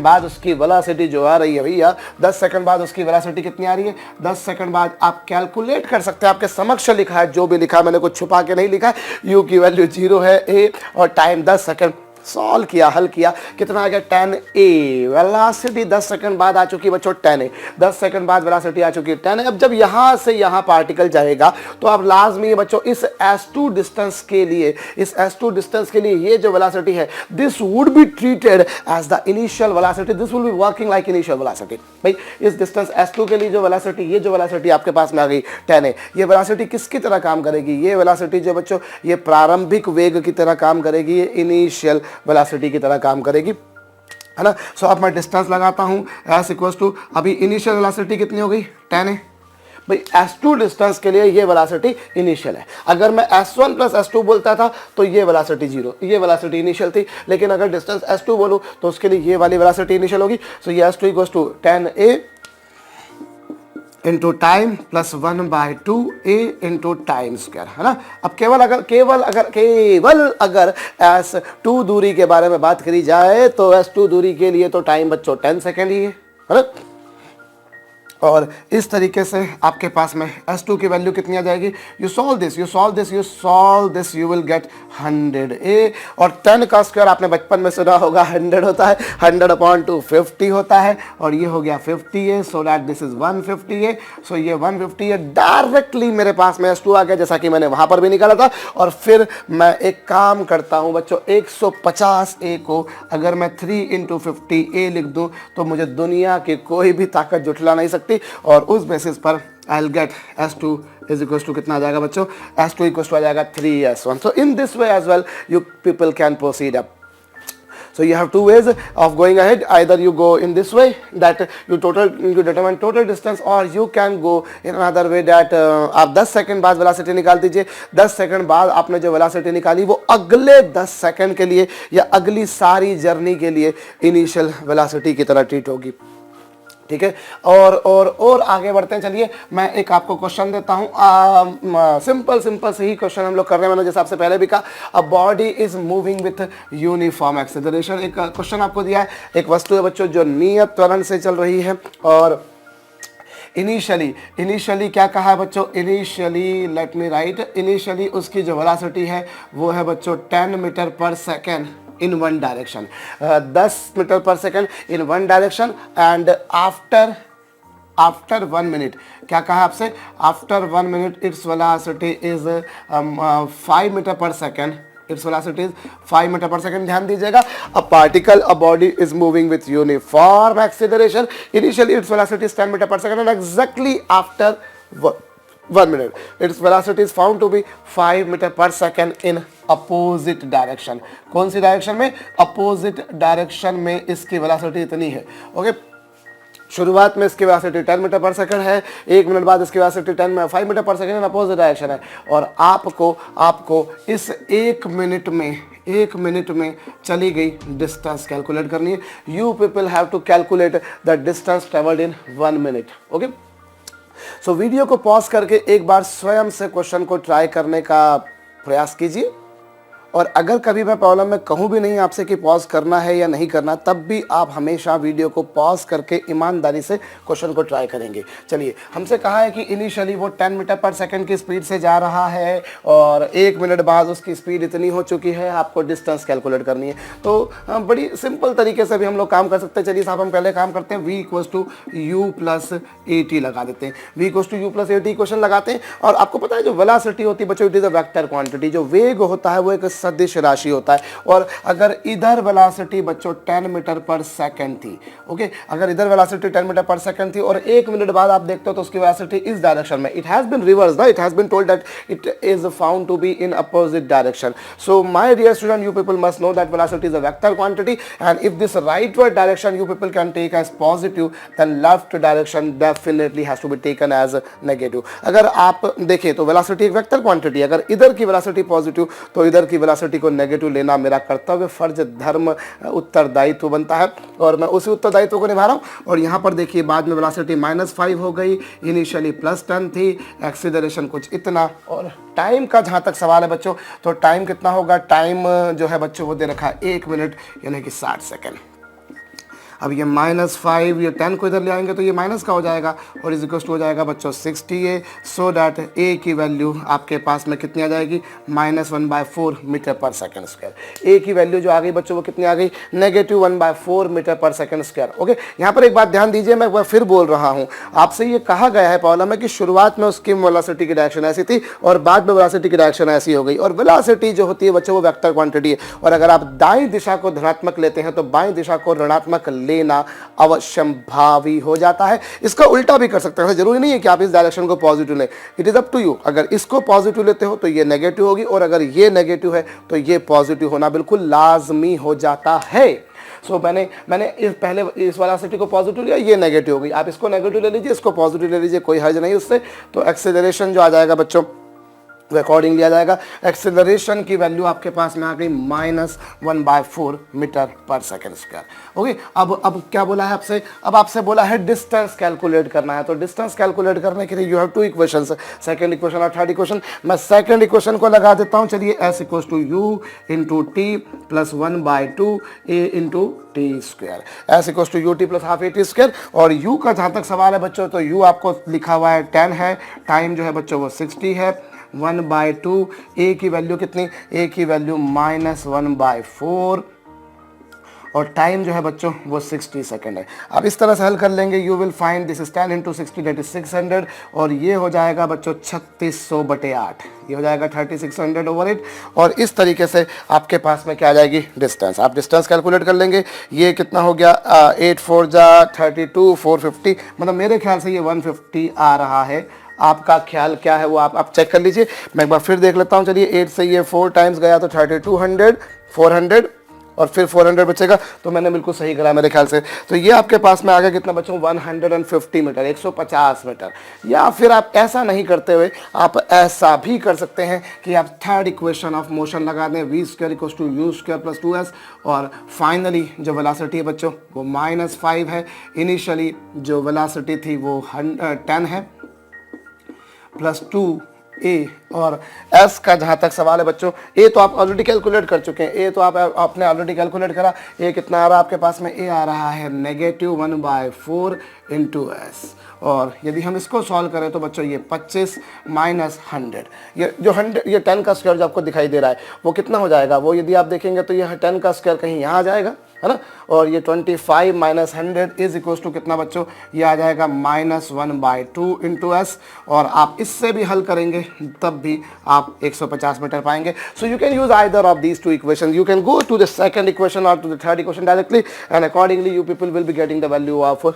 बाद उसकी वेलोसिटी जो आ रही है भैया, 10 सेकंड बाद उसकी वेलोसिटी कितनी आ रही है, 10 सेकंड बाद आप कैलकुलेट कर सकते हैं। आपके समक्ष लिखा है, जो भी लिखा है मैंने कुछ छुपा के नहीं लिखा है। u की वैल्यू 0 है, a, और टाइम 10 सेकंड। सॉल्व किया, हल किया, कितना आ गया 10a। वेलोसिटी 10 सेकंड बाद आ चुकी बच्चों 10a, 10 सेकंड बाद वेलोसिटी आ चुकी है 10a। अब जब यहां से यहां पार्टिकल जाएगा तो अब लाजमी है बच्चों इस S2 डिस्टेंस के लिए ये जो वेलोसिटी है, this would be treated as the initial velocity, this will be working like initial velocity. भाई इस डिस्टेंस S2 के लिए जो वेलोसिटी, ये जो वेलोसिटी आपके पास में आ गई 10a, ये वेलोसिटी किसकी तरह काम करेगी, ये वेलोसिटी जो बच्चों ये प्रारंभिक वेग की तरह काम करेगी, ये इनिशियल वेलोसिटी की तरह काम करेगी, है ना। सो अब मैं डिस्टेंस लगाता हूं s इक्वल्स टू, अभी इनिशियल वेलोसिटी कितनी हो गई 10 है भाई। S2 डिस्टेंस के लिए ये वेलोसिटी इनिशियल है। अगर मैं S1 प्लस S2 बोलता था तो ये वेलोसिटी 0, ये वेलोसिटी इनिशियल थी। लेकिन अगर डिस्टेंस S2 बोलूं तो उसके लिए ये वाली वेलोसिटी इनिशियल होगी। सो ये S2 equals to 10a into time plus 1/2a into time square, है ना। अब केवल अगर S2 दूरी के बारे में बात करी जाए तो S2 दूरी के लिए तो टाइम बच्चों 10 सेकेंड ही है ना। और इस तरीके से आपके पास में S2 की वैल्यू कितनी आ जाएगी, you solve this you will get 100a, और 10 का स्क्वायर आपने बचपन में सुना होगा 100 होता है, 100/2 50 होता है, और ये हो गया 50a, so that this is 150a। सो ये 150a डायरेक्टली मेरे पास में S2 आ गया, जैसा कि मैंने वहां पर भी निकाला था। और फिर मैं एक काम करता हूं बच्चों, 150a को अगर मैं 3 × 50a लिख दूं तो मुझे दुनिया की कोई भी ताकत जुटला नहीं सकती, और उस बेसिस पर I'll get S2 is equals to कितना आ जाएगा बच्चों, S2 equals to आ जाएगा 3S1। So in this way as well you people can proceed up. So you have two ways of going ahead. Either you go in this way that you determine total distance, or you can go in another way that आप 10 second बाद velocity निकाल दीजिए। 10 second बाद आपने जो velocity निकाली वो अगले 10 सेकंड के लिए या अगली सारी जर्नी के लिए इनिशियल वेलोसिटी की तरह ट्रीट होगी, ठीक है। और आगे बढ़ते हैं। चलिए मैं एक आपको क्वेश्चन देता हूं, सिंपल से ही क्वेश्चन हम लोग कर रहे हैं। मैंने जैसे आपसे पहले भी कहा, अ body is moving with uniform acceleration. एक क्वेश्चन आपको दिया है, एक वस्तु है बच्चों जो नियत त्वरण से चल रही है, और इनिशियली क्या कहा है बच्चों, इनिशियली उसकी जो वेलोसिटी है वो है बच्चों 10 metre per second in one direction, 10 metre per second in one direction, and after 1 minute क्या कहा आपसे, after 1 minute its velocity is 5 metre per second, its velocity is 5 metre per second. ध्यान दीजिएगा, a body is moving with uniform acceleration, initially its velocity is 10 metre per second, and exactly after 1 minute its velocity is found to be 5 metre per second in opposite direction। कौन सी direction में, opposite direction में इसकी velocity इतनी है, okay. शुरुआत में इसकी velocity 10 metre per second है, 1 मिनट बाद इसकी velocity 5 metre per second in opposite direction है। और आपको इस 1 मिनट में चली गई डिस्टेंस कैलकुलेट करनी है। You people have to calculate the distance travelled in 1 minute. Okay, so video को पॉज करके एक बार स्वयं से क्वेश्चन को ट्राई करने का प्रयास कीजिए। और अगर कभी मैं प्रॉब्लम में कहूँ भी नहीं आपसे कि पॉज करना है या नहीं करना, तब भी आप हमेशा वीडियो को पॉज करके ईमानदारी से क्वेश्चन को ट्राई करेंगे। चलिए, हमसे कहा है कि इनिशियली वो 10 मीटर पर सेकंड की स्पीड से जा रहा है और 1 मिनट बाद उसकी स्पीड इतनी हो चुकी है, आपको डिस्टेंस कैलकुलेट करनी है। तो बड़ी सिंपल तरीके से भी हम लोग काम कर सकते हैं। चलिए साहब, हम पहले काम करते हैं, v=u+at लगा देते हैं। v=u+at क्वेश्चन लगाते हैं। और आपको पता है जो वेलोसिटी होती है बच्चों, it is a vector quantity. जो वेग होता है वो एक सदिश राशि होता है। और अगर इधर वेलोसिटी बच्चों 10 मीटर पर सेकंड थी, ओके, अगर इधर वेलोसिटी 10 मीटर पर सेकंड थी और 1 मिनट बाद आप देखते हो तो उसकी वेलोसिटी इस डायरेक्शन में, it has been reverse, it has been told that it is found to be in opposite direction. So my dear student, you people must know that velocity is a vector quantity and if this rightward direction you people can take as positive, then left direction definitely has to be taken as negative। अगर आप देखें तो velocity एक vector quantity, अगर इधर की velocity positive तो इधर की वेलोसिटी को नेगेटिव लेना मेरा कर्तव्य, फर्ज, धर्म, उत्तरदायित्व बनता है और मैं उसी उत्तरदायित्व को निभा रहा हूँ। और यहाँ पर देखिए बाद में वेलोसिटी -5 हो गई, इनिशियली +10 थी, एक्सीलरेशन कुछ इतना। और टाइम का जहाँ तक सवाल है बच्चों, तो टाइम कितना होगा, टाइम जो है बच्चों वो दे रखा है 1 मिनट यानी कि 60 सेकेंड। अब ये -5, ये 10 को इधर ले आएंगे तो ये माइनस का हो जाएगा और इज इक्वल टू हो जाएगा बच्चों 60a। सो डैट a की वैल्यू आपके पास में कितनी आ जाएगी, -1/4 metre per second square. a की वैल्यू जो आ गई बच्चों वो कितनी आ गई, -1/4 metre per second square. Okay, यहाँ पर एक बात ध्यान दीजिए, मैं एक बार फिर बोल रहा हूँ, आपसे ये कहा गया है प्रॉब्लम में कि शुरुआत में उसकी वेलोसिटी की डायरेक्शन ऐसी थी और बाद में वेलोसिटी की डायरेक्शन ऐसी हो गई। और वेलोसिटी जो होती है बच्चों वो वेक्टर क्वांटिटी है और अगर आप दाईं दिशा को धनात्मक लेते हैं तो बाईं दिशा को ऋणात्मक लेना अवश्यंभावी हो जाता है। इसका उल्टा भी कर सकते हैं, जरूरी नहीं है कि आप इस डायरेक्शन को पॉजिटिव लें, it is up to you. अगर इसको पॉजिटिव लेते हो तो ये नेगेटिव होगी और अगर ये नेगेटिव है तो ये पॉजिटिव होना बिल्कुल लाजमी हो जाता है। सो मैंने इस पहले इस वेलोसिटी को पॉजिटिव लिया, ये नेगेटिव हो गई, आप इसको नेगेटिव ले लीजिए, इसको पॉजिटिव ले लीजिए, कोई हर्ज नहीं उससे। तो एक्सेलरेशन जो आ जाएगा बच्चों अकॉर्डिंग लिया जाएगा। एक्सेलरेशन की वैल्यू आपके पास में आ गई -1/4 metre per second square. Okay, अब क्या बोला है आपसे, अब आपसे बोला है डिस्टेंस कैलकुलेट करना है। तो डिस्टेंस कैलकुलेट करने के लिए you have 2 equations, second equation और थर्ड इक्वेशन। मैं सेकंड इक्वेशन को लगा देता हूं। चलिए, s = u × t + 1/2 a × t square. s = u t + ½ a t square. और u का जहां तक सवाल है बच्चों, तो u आपको लिखा हुआ है 10 है, टाइम जो है बच्चों वो 60 है, 1/2, a की वैल्यू कितनी, a की वैल्यू -1/4 और टाइम जो है बच्चों वो 60 सेकंड है। अब इस तरह से हल कर लेंगे, you will find this is 10 × 60 that is 600 और ये हो जाएगा बच्चों 3600/8, ये हो जाएगा 3600/8। और इस तरीके से आपके पास में क्या आ जाएगी, डिस्टेंस। आप डिस्टेंस कैलकुलेट कर लेंगे, ये कितना हो गया, 8 4 जा 32, 450, मतलब मेरे ख्याल से ये 150 आ रहा है। आपका ख्याल क्या है वो आप चेक कर लीजिए। मैं एक बार फिर देख लेता हूँ। चलिए, 8 से ये 4 टाइम्स गया तो 3200, 400 और फिर 400 बचेगा, तो मैंने बिल्कुल सही करा मेरे ख्याल से। तो ये आपके पास में आ गया कितना बच्चों, 150 मीटर, 150 मीटर। या फिर आप ऐसा नहीं करते हुए आप ऐसा भी कर सकते हैं कि आप थर्ड इक्वेशन ऑफ मोशन लगा दें, v² = u² + 2s। और फाइनली जो वेलोसिटी है बच्चों वो -5 है, इनिशियली जो वेलोसिटी थी वो 10 है, +2a। और s का जहाँ तक सवाल है बच्चों, a तो आप ऑलरेडी कैलकुलेट कर चुके हैं, a तो आपने ऑलरेडी कैलकुलेट करा। a कितना आ रहा है आपके पास में, a आ रहा है -1/4 × s। और यदि हम इसको सॉल्व करें तो बच्चों ये 25 - 100, ये जो 100, ये 10 का स्क्वायर जो आपको दिखाई दे रहा है वो कितना हो जाएगा, वो यदि आप देखेंगे तो ये 10 का स्क्वायर कहीं यहाँ आ जाएगा, है ना। और ये 25 - 100 इज इक्वल टू कितना बच्चों, ये आ जाएगा -1/2 × s। और आप इससे भी हल करेंगे तब भी आप 150 मीटर पाएंगे। So you can use either of these 2 equation, you can go to the second equation और to the third equation directly and accordingly you people will be getting the value of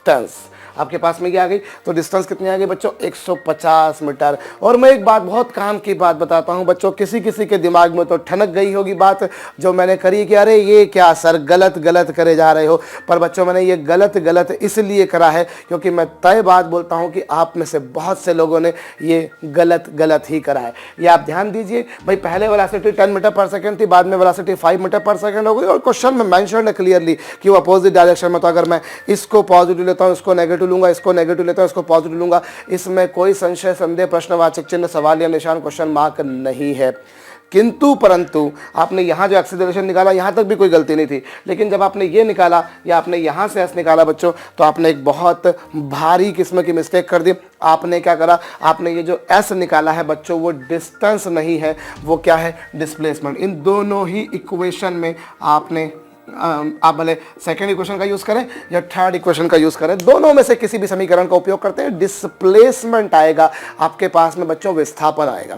distance आपके पास में क्या आ गई, तो distance कितनी आ गई बच्चों 150 मीटर। और मैं एक बात बहुत काम की बात बताता हूं बच्चों, किसी किसी के दिमाग में तो ठनक गई होगी बात जो मैंने करी कि अरे ये क्या सर गलत गलत करे जा रहे हो। पर बच्चों मैंने ये गलत गलत इसलिए करा है क्योंकि मैं तय बात बोलता हूं कि आप में से बहुत से लोगों ने ये गलत गलत ही करा है। ये आप ध्यान दीजिए भाई, पहले वेलोसिटी 10 मीटर पर सेकंड थी, बाद में वेलोसिटी 5 मीटर पर सेकंड हो गई। और क्वेश्चन में मेंशन है क्लियरली कि वो अपोजिट डायरेक्शन में, तो अगर मैं इसको पॉजिटिव लेता हूं, इसको नेगेटिव लूंगा, इसको नेगेटिव लेता हूं, इसको पॉजिटिव लूंगा, इसमें कोई संशय संदेह प्रश्नवाचक चिन्ह सवाल या निशान क्वेश्चन मार्क नहीं है। किंतु परंतु आपने यहाँ जो एक्सीलरेशन निकाला यहाँ तक भी कोई गलती नहीं थी, लेकिन जब आपने ये निकाला या आपने यहाँ से एस निकाला बच्चों, तो आपने एक बहुत भारी किस्म की मिस्टेक कर दी। आपने क्या करा, आपने ये जो एस निकाला है बच्चों वो डिस्टेंस नहीं है, वो क्या है, डिस्प्लेसमेंट। इन दोनों ही इक्वेशन में आपने आप भले सेकेंड इक्वेशन का यूज करें या थर्ड इक्वेशन का यूज करें, दोनों में से किसी भी समीकरण का उपयोग करते हैं, डिस्प्लेसमेंट आएगा आपके पास में बच्चों, विस्थापन आएगा।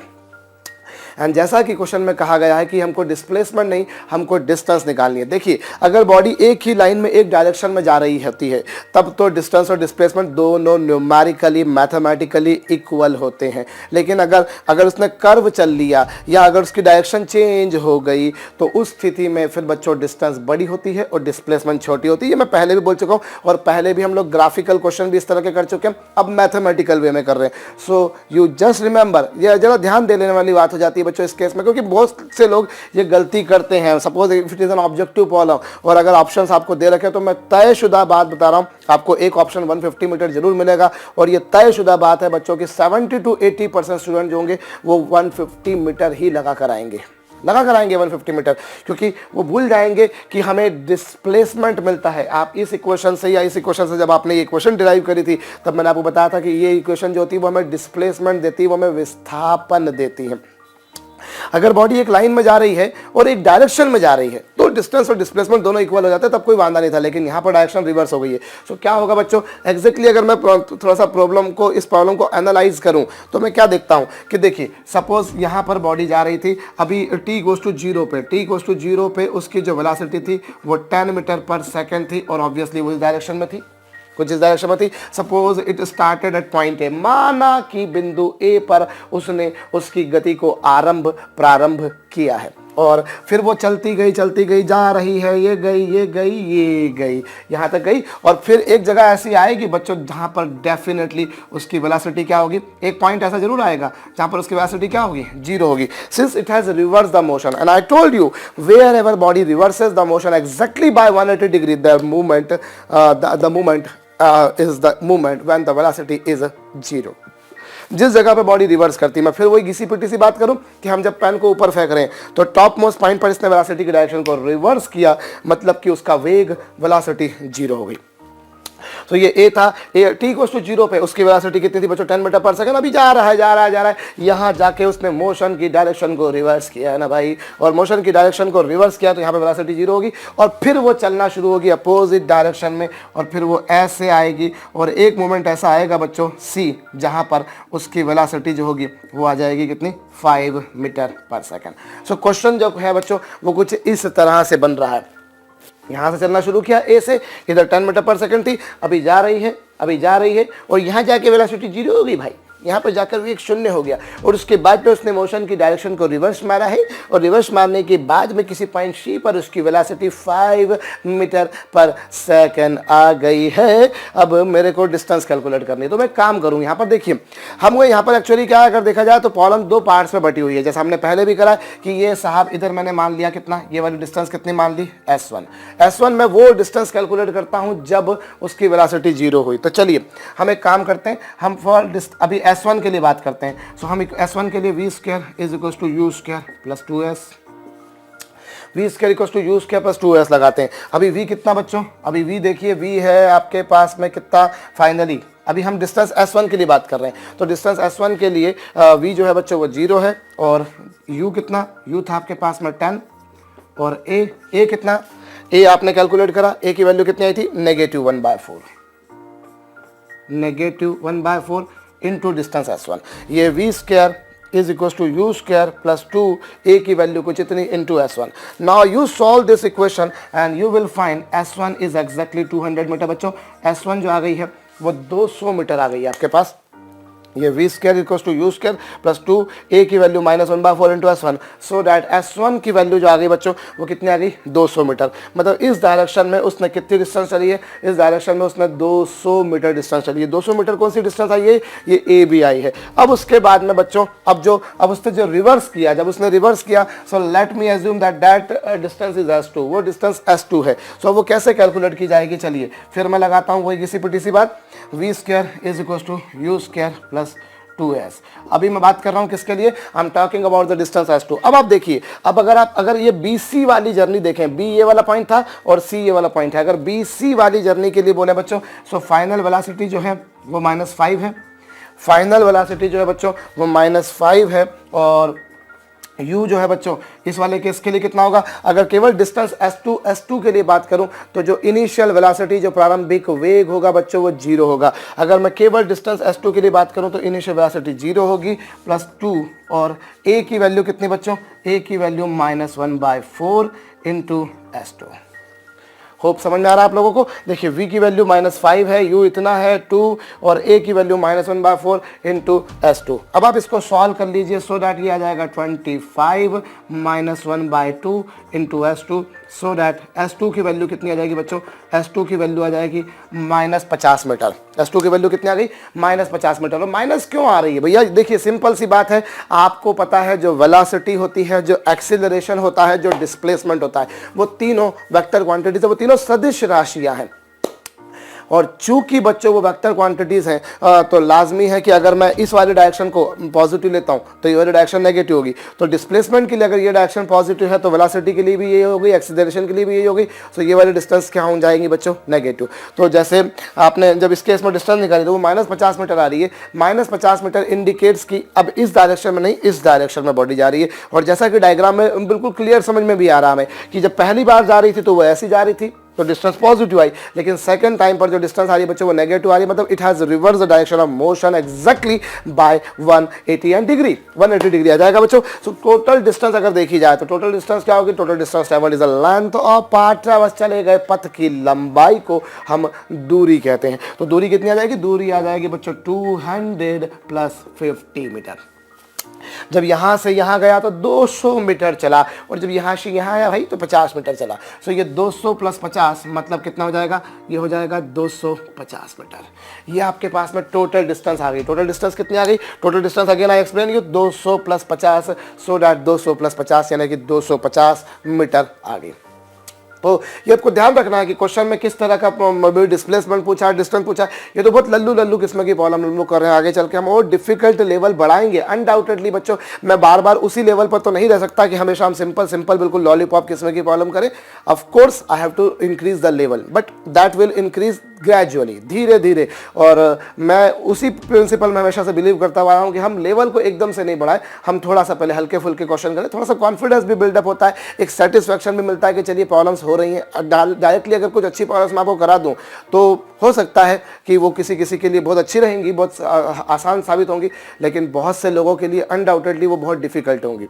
एंड जैसा कि क्वेश्चन में कहा गया है कि हमको डिस्प्लेसमेंट नहीं, हमको डिस्टेंस निकालनी है। देखिए अगर बॉडी एक ही लाइन में एक डायरेक्शन में जा रही होती है तब तो डिस्टेंस और डिस्प्लेसमेंट दोनों न्यूमेरिकली मैथमेटिकली इक्वल होते हैं। लेकिन अगर उसने कर्व चल लिया या अगर उसकी डायरेक्शन चेंज हो गई तो उस स्थिति में फिर बच्चों डिस्टेंस बड़ी होती है और डिस्प्लेसमेंट छोटी होती है। मैं पहले भी बोल चुका हूँ और पहले भी हम लोग ग्राफिकल क्वेश्चन भी इस तरह के कर चुके हैं, अब मैथमेटिकल वे में कर रहे हैं। सो यू जस्ट रिमेंबर, ये जरा ध्यान दे लेने वाली बात हो जाती है बच्चों इस केस में, क्योंकि बहुत से लोग ये गलती करते हैं। Suppose if it is an objective problem और अगर ऑप्शंस आपको दे रखे तो मैं तयशुदा बात बता रहा हूं, आपको एक ऑप्शन 150 मीटर जरूर मिलेगा। और ये तयशुदा बात है बच्चों की 70 to 80% स्टूडेंट जो होंगे वो 150 मीटर ही लगा कर आएंगे 150 मीटर, क्योंकि वो भूल जाएंगे कि हमें डिस्प्लेसमेंट मिलता है। आप इस इक्वेशन से या इस इक्वेशन से, जब आपने ये इक्वेशन डिराइव करी थी तब मैंने आपको बताया था कि ये इक्वेशन जो होती है वो हमें डिस्प्लेसमेंट देती है, वो हमें विस्थापन देती है। अगर बॉडी एक लाइन में जा रही है और एक डायरेक्शन में जा रही है तो डिस्टेंस और डिस्प्लेसमेंट दोनों इक्वल हो जाते हैं, तब कोई वांदा नहीं था। लेकिन यहाँ पर डायरेक्शन रिवर्स हो गई है। सो क्या होगा बच्चों, एग्जैक्टली अगर मैं थोड़ा सा इस प्रॉब्लम को एनालाइज करूं तो मैं क्या देखता हूं कि देखिए सपोज यहाँ पर बॉडी जा रही थी, अभी t गोज टू 0 पे उसकी जो वेलोसिटी थी वो 10 मीटर पर सेकेंड थी और ऑब्वियसली वो इस डायरेक्शन में थी, कुछ इस डायरेक्शन में थी। Suppose it started at point A, माना कि बिंदु ए पर उसने उसकी गति को प्रारंभ किया है और फिर वो चलती गई जा रही है, ये गई यहाँ तक गई। और फिर एक जगह ऐसी आएगी बच्चों जहाँ पर डेफिनेटली उसकी वेलोसिटी क्या होगी, एक पॉइंट ऐसा जरूर आएगा जहाँ पर उसकी वेलोसिटी क्या होगी, 0 होगी, since it has reverse the motion. And I told you wherever body reverses the motion exactly by 180 degree the movement is the moment when the velocity is 0। जिस जगह पे बॉडी रिवर्स करती है, मैं फिर वही घिसी पिटी सी बात करूं कि हम जब पेन को ऊपर फेंक रहे हैं तो टॉप मोस्ट पॉइंट पर इसने वेलोसिटी की डायरेक्शन को रिवर्स किया, मतलब कि उसका वेग वेलोसिटी 0 हो गई। तो ये ए था, t इक्वल्स टू 0 पे उसकी वेलोसिटी कितनी थी बच्चों, 10 मीटर पर सेकंड। अभी जा रहा है, यहाँ जाके उसने मोशन की डायरेक्शन को रिवर्स किया है ना भाई, और मोशन की डायरेक्शन को रिवर्स किया तो यहाँ पे वेलोसिटी 0 होगी और फिर वो चलना शुरू होगी अपोजिट डायरेक्शन में और फिर वो ऐसे आएगी और एक मोमेंट ऐसा आएगा बच्चों c, जहाँ पर उसकी वेलोसिटी जो होगी वो आ जाएगी कितनी, 5 metre per second. So question जो है बच्चों वो कुछ इस तरह से बन रहा है। यहाँ से चलना शुरू किया ए से, इधर 10 मीटर पर सेकंड थी, अभी जा रही है और यहाँ जाके वेलोसिटी 0 हो गई भाई, यहाँ पर जाकर भी एक 0 हो गया और उसके बाद में उसने मोशन की डायरेक्शन को रिवर्स मारा है और रिवर्स मारने के बाद में किसी पॉइंट सी पर उसकी वेलोसिटी 5 मीटर पर सेकंड आ गई है। अब मेरे को डिस्टेंस कैलकुलेट करनी है तो मैं काम करूँ, यहाँ पर देखिए हमको यहाँ पर एक्चुअली क्या अगर देखा जाए तो प्रॉब्लम 2 पार्ट्स में बटी हुई है। जैसा हमने पहले भी करा कि ये साहब इधर मैंने मान लिया कितना, ये वाली डिस्टेंस कितनी मान ली, S1 में वो डिस्टेंस कैलकुलेट करता हूँ जब उसकी वेलोसिटी 0 हुई। तो चलिए हम एक काम करते हैं, हम अभी S1 के लिए बात करते हैं। सो हम S1 के लिए v square is equal to u square plus 2s, v square equal to u square plus 2s लगाते हैं। अभी v कितना बच्चों, अभी v देखिए v है आपके पास में कितना, फाइनली अभी हम डिस्टेंस S1 के लिए बात कर रहे हैं तो डिस्टेंस S1 के लिए v जो है बच्चों वो 0 है और u कितना, u था आपके पास में 10 और a कितना, a आपने कैलकुलेट करा, a की वैल्यू कितनी आई थी, -1/4 इंटू डिस्टेंस S1। ये v square is equal to u square plus 2 a की वैल्यू कुछ इतनी into S1। Now you solve this equation and you will find S1 is exactly 200 metre. बच्चों S1 जो आ गई है वो 200 मीटर आ गई है आपके पास। ये v square equal to u square plus 2 a की value -1/4 into S1, so that S1 की वैल्यू जो आ गई बच्चों वो कितनी आ गई 200 मीटर। मतलब इस डायरेक्शन में उसने कितनी डिस्टेंस चली है, इस डायरेक्शन में उसने 200 मीटर डिस्टेंस चली है। 200 मीटर कौन सी डिस्टेंस आई है, ये ए बी आई है। अब उसके बाद में बच्चों अब उसने जो रिवर्स किया, जब उसने रिवर्स किया, so let me assume that distance is S2, वो डिस्टेंस S2 है। सो वो कैसे कैलकुलेट की जाएगी, चलिए फिर मैं लगाता हूँ वही किसी पिटी सी बात, v square is equal to u square plus 2s। अभी मैं बात कर रहा हूं किसके लिए, I am talking about the distance S2। अब आप देखिए, अब अगर ये BC वाली जर्नी देखें, B ये वाला पॉइंट था और C ये वाला पॉइंट है, अगर BC वाली जर्नी के लिए बोले बच्चों, सो फाइनल वेलोसिटी जो है वो -5 है। फाइनल वेलोसिटी जो है बच्चों वो -5 है और u जो है बच्चों इस वाले केस के लिए कितना होगा, अगर केवल डिस्टेंस S2 के लिए बात करूं तो जो इनिशियल वेलोसिटी, जो प्रारंभिक वेग होगा बच्चों वो 0 होगा। अगर मैं केवल डिस्टेंस S2 के लिए बात करूं तो इनिशियल वेलोसिटी 0 होगी प्लस 2 और a की वैल्यू कितनी बच्चों, a की वैल्यू -1/4 इंटू S2। होप समझ में आ रहा है आप लोगों को। देखिए v की वैल्यू -5 है, u इतना है 2 और a की वैल्यू -1/4 इंटू S2। अब आप इसको सॉल्व कर लीजिए, सो दैट ये आ जाएगा 25 -1/2 into S2, so that S2 की वैल्यू कितनी आ जाएगी बच्चों, S2 की वैल्यू आ जाएगी -50 मीटर। S2 की वैल्यू कितनी आ गई, -50 मीटर। और माइनस क्यों आ रही है भैया, देखिए सिंपल सी बात है, आपको पता है जो वेलोसिटी होती है, जो एक्सीलरेशन होता है, जो डिस्प्लेसमेंट होता है, वो तीनों वेक्टर क्वांटिटीज है, वो तीनों सदिश राशियां हैं। और चूंकि बच्चों वो वेक्टर क्वांटिटीज हैं तो लाजमी है कि अगर मैं इस वाले डायरेक्शन को पॉजिटिव लेता हूं तो ये वाली डायरेक्शन नेगेटिव होगी। तो डिस्प्लेसमेंट के लिए अगर ये डायरेक्शन पॉजिटिव है तो वेलोसिटी के लिए भी ये होगी, एक्सीलरेशन के लिए भी ये होगी। तो ये वाली डिस्टेंस क्या हो जाएंगी बच्चों, नेगेटिव। तो जैसे आपने जब इस केस में डिस्टेंस निकाली तो वो -50 मीटर आ रही है। -50 मीटर इंडिकेट्स की अब इस डायरेक्शन में नहीं, इस डायरेक्शन में बॉडी जा रही है। और जैसा कि डायग्राम में बिल्कुल क्लियर समझ में भी आ रहा है कि जब पहली बार जा रही थी तो वो ऐसी जा रही थी तो डिस्टेंस पॉजिटिव आई, लेकिन सेकंड टाइम पर जो डिस्टेंस आ रही है बच्चों वो नेगेटिव आ रही है। मतलब it has reverse the direction of motion exactly by 180 degree, 180 degree आ जाएगा बच्चों। सो टोटल डिस्टेंस अगर देखी जाए तो टोटल डिस्टेंस क्या होगी, total distance travelled is the length of path traverse, चले गए पथ की लंबाई को हम दूरी कहते हैं। तो दूरी कितनी आ जाएगी, दूरी आ जाएगी बच्चों 200 + 50 मीटर। जब यहां से यहां गया तो 200 मीटर चला और जब यहां से यहां आया भाई तो 50 मीटर चला। सो ये 200 + 50 मतलब कितना हो जाएगा, ये हो जाएगा 250 मीटर। ये आपके पास में टोटल डिस्टेंस आ गई। टोटल डिस्टेंस कितनी आ गई, total distance again I explain you 200 + 50, so that 200 + 50 यानी कि 250 मीटर आ गई। तो ये आपको ध्यान रखना है कि क्वेश्चन में किस तरह का डिस्प्लेसमेंट पूछा, डिस्टेंस पूछा, ये तो बहुत लल्लू किस्म की प्रॉब्लम हम लोग कर रहे हैं। आगे चल के हम और डिफिकल्ट लेवल बढ़ाएंगे अनडाउटेडली बच्चों। मैं बार बार उसी लेवल पर तो नहीं रह सकता कि हमेशा हम सिंपल बिल्कुल लॉलीपॉप किस्म की प्रॉब्लम करें। Of course I have to increase the level, but that will increase gradually, धीरे धीरे। और मैं उसी प्रिंसिपल में हमेशा से बिलीव करता हुआ हूँ कि हम लेवल को एकदम से नहीं बढ़ाएं, हम थोड़ा सा पहले हल्के फुल्के क्वेश्चन करें, थोड़ा सा कॉन्फिडेंस भी बिल्डअप होता है, एक सेटिस्फैक्शन भी मिलता है कि चलिए प्रॉब्लम्स हो रही हैं। डायरेक्टली अगर कुछ अच्छी प्रॉब्लम्स मैं आपको करा दूं तो हो सकता है कि वो किसी के लिए बहुत अच्छी रहेंगी, बहुत आसान साबित होंगी, लेकिन बहुत से लोगों के लिए अनडाउटेडली वो बहुत डिफिकल्ट होंगी।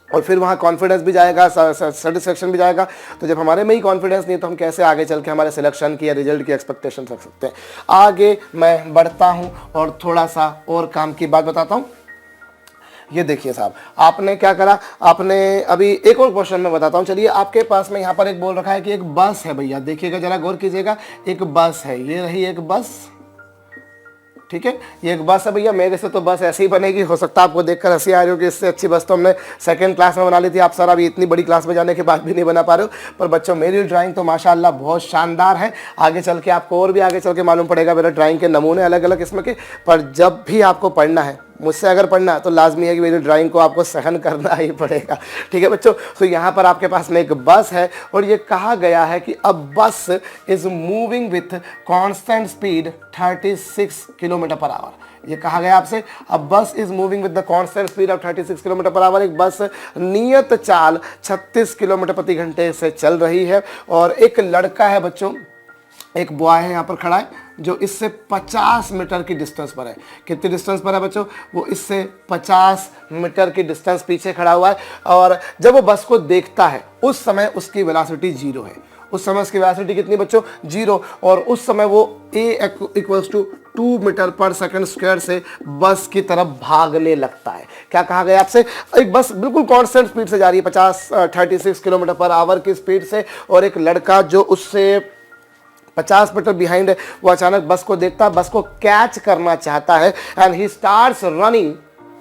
और फिर वहाँ कॉन्फिडेंस भी जाएगा, सेटिस्फेक्शन भी जाएगा। तो जब हमारे में ही कॉन्फिडेंस नहीं है तो हम कैसे आगे चल के हमारे सिलेक्शन की या रिजल्ट की एक्सपेक्टेशन रख सकते हैं। आगे मैं बढ़ता हूँ और थोड़ा सा और काम की बात बताता हूँ। ये देखिए साहब, आपने क्या करा, आपने अभी एक और क्वेश्चन में बताता हूँ। चलिए आपके पास में यहाँ पर एक बोल रखा है कि एक बस है भैया, देखिएगा जरा गौर कीजिएगा, एक बस है, ये रही एक बस, ठीक है, ये एक बस है भैया। मेरे से तो बस ऐसी ही बनेगी, हो सकता है आपको देखकर हंसी आ रही हो कि इससे अच्छी बस तो हमने सेकंड क्लास में बना ली थी। आप सर अभी इतनी बड़ी क्लास में जाने के बाद भी नहीं बना पा रहे हो, पर बच्चों मेरी ड्राइंग तो माशाल्लाह बहुत शानदार है। आगे चल के आपको और भी आगे चल के मालूम पड़ेगा मेरे ड्राइंग के नमूने अलग अलग किस्म के। पर जब भी आपको पढ़ना है, मुझसे अगर पढ़ना है तो लाजमी है कि मेरी ड्राइंग को आपको सहन करना ही पड़ेगा, ठीक है बच्चों। तो यहाँ पर आपके पास में एक बस है और ये कहा गया है कि अब बस is moving with constant speed 36 km/h। ये कहा गया आपसे, अब बस is moving with the constant speed of 36 km/h। एक बस नियत चाल 36 km/h से चल रही है और एक लड़का है बच्चों, एक बॉय है यहाँ पर खड़ा है, जो इससे 50 मीटर की डिस्टेंस पर है। कितनी डिस्टेंस पर है बच्चों? वो इससे 50 मीटर की डिस्टेंस पीछे खड़ा हुआ है और जब वो बस को देखता है उस समय उसकी वेलोसिटी 0 है। उस समय उसकी वेलोसिटी कितनी बच्चों? 0। और उस समय वो a equals to 2 metre per second square से बस की तरफ भागने लगता है। क्या कहा गया आपसे? एक बस बिल्कुल कांस्टेंट स्पीड से जा रही है 36 किलोमीटर पर आवर की स्पीड से, और एक लड़का जो उससे 50 मीटर बिहाइंड है वो अचानक बस को देखता है, बस को कैच करना चाहता है and he starts running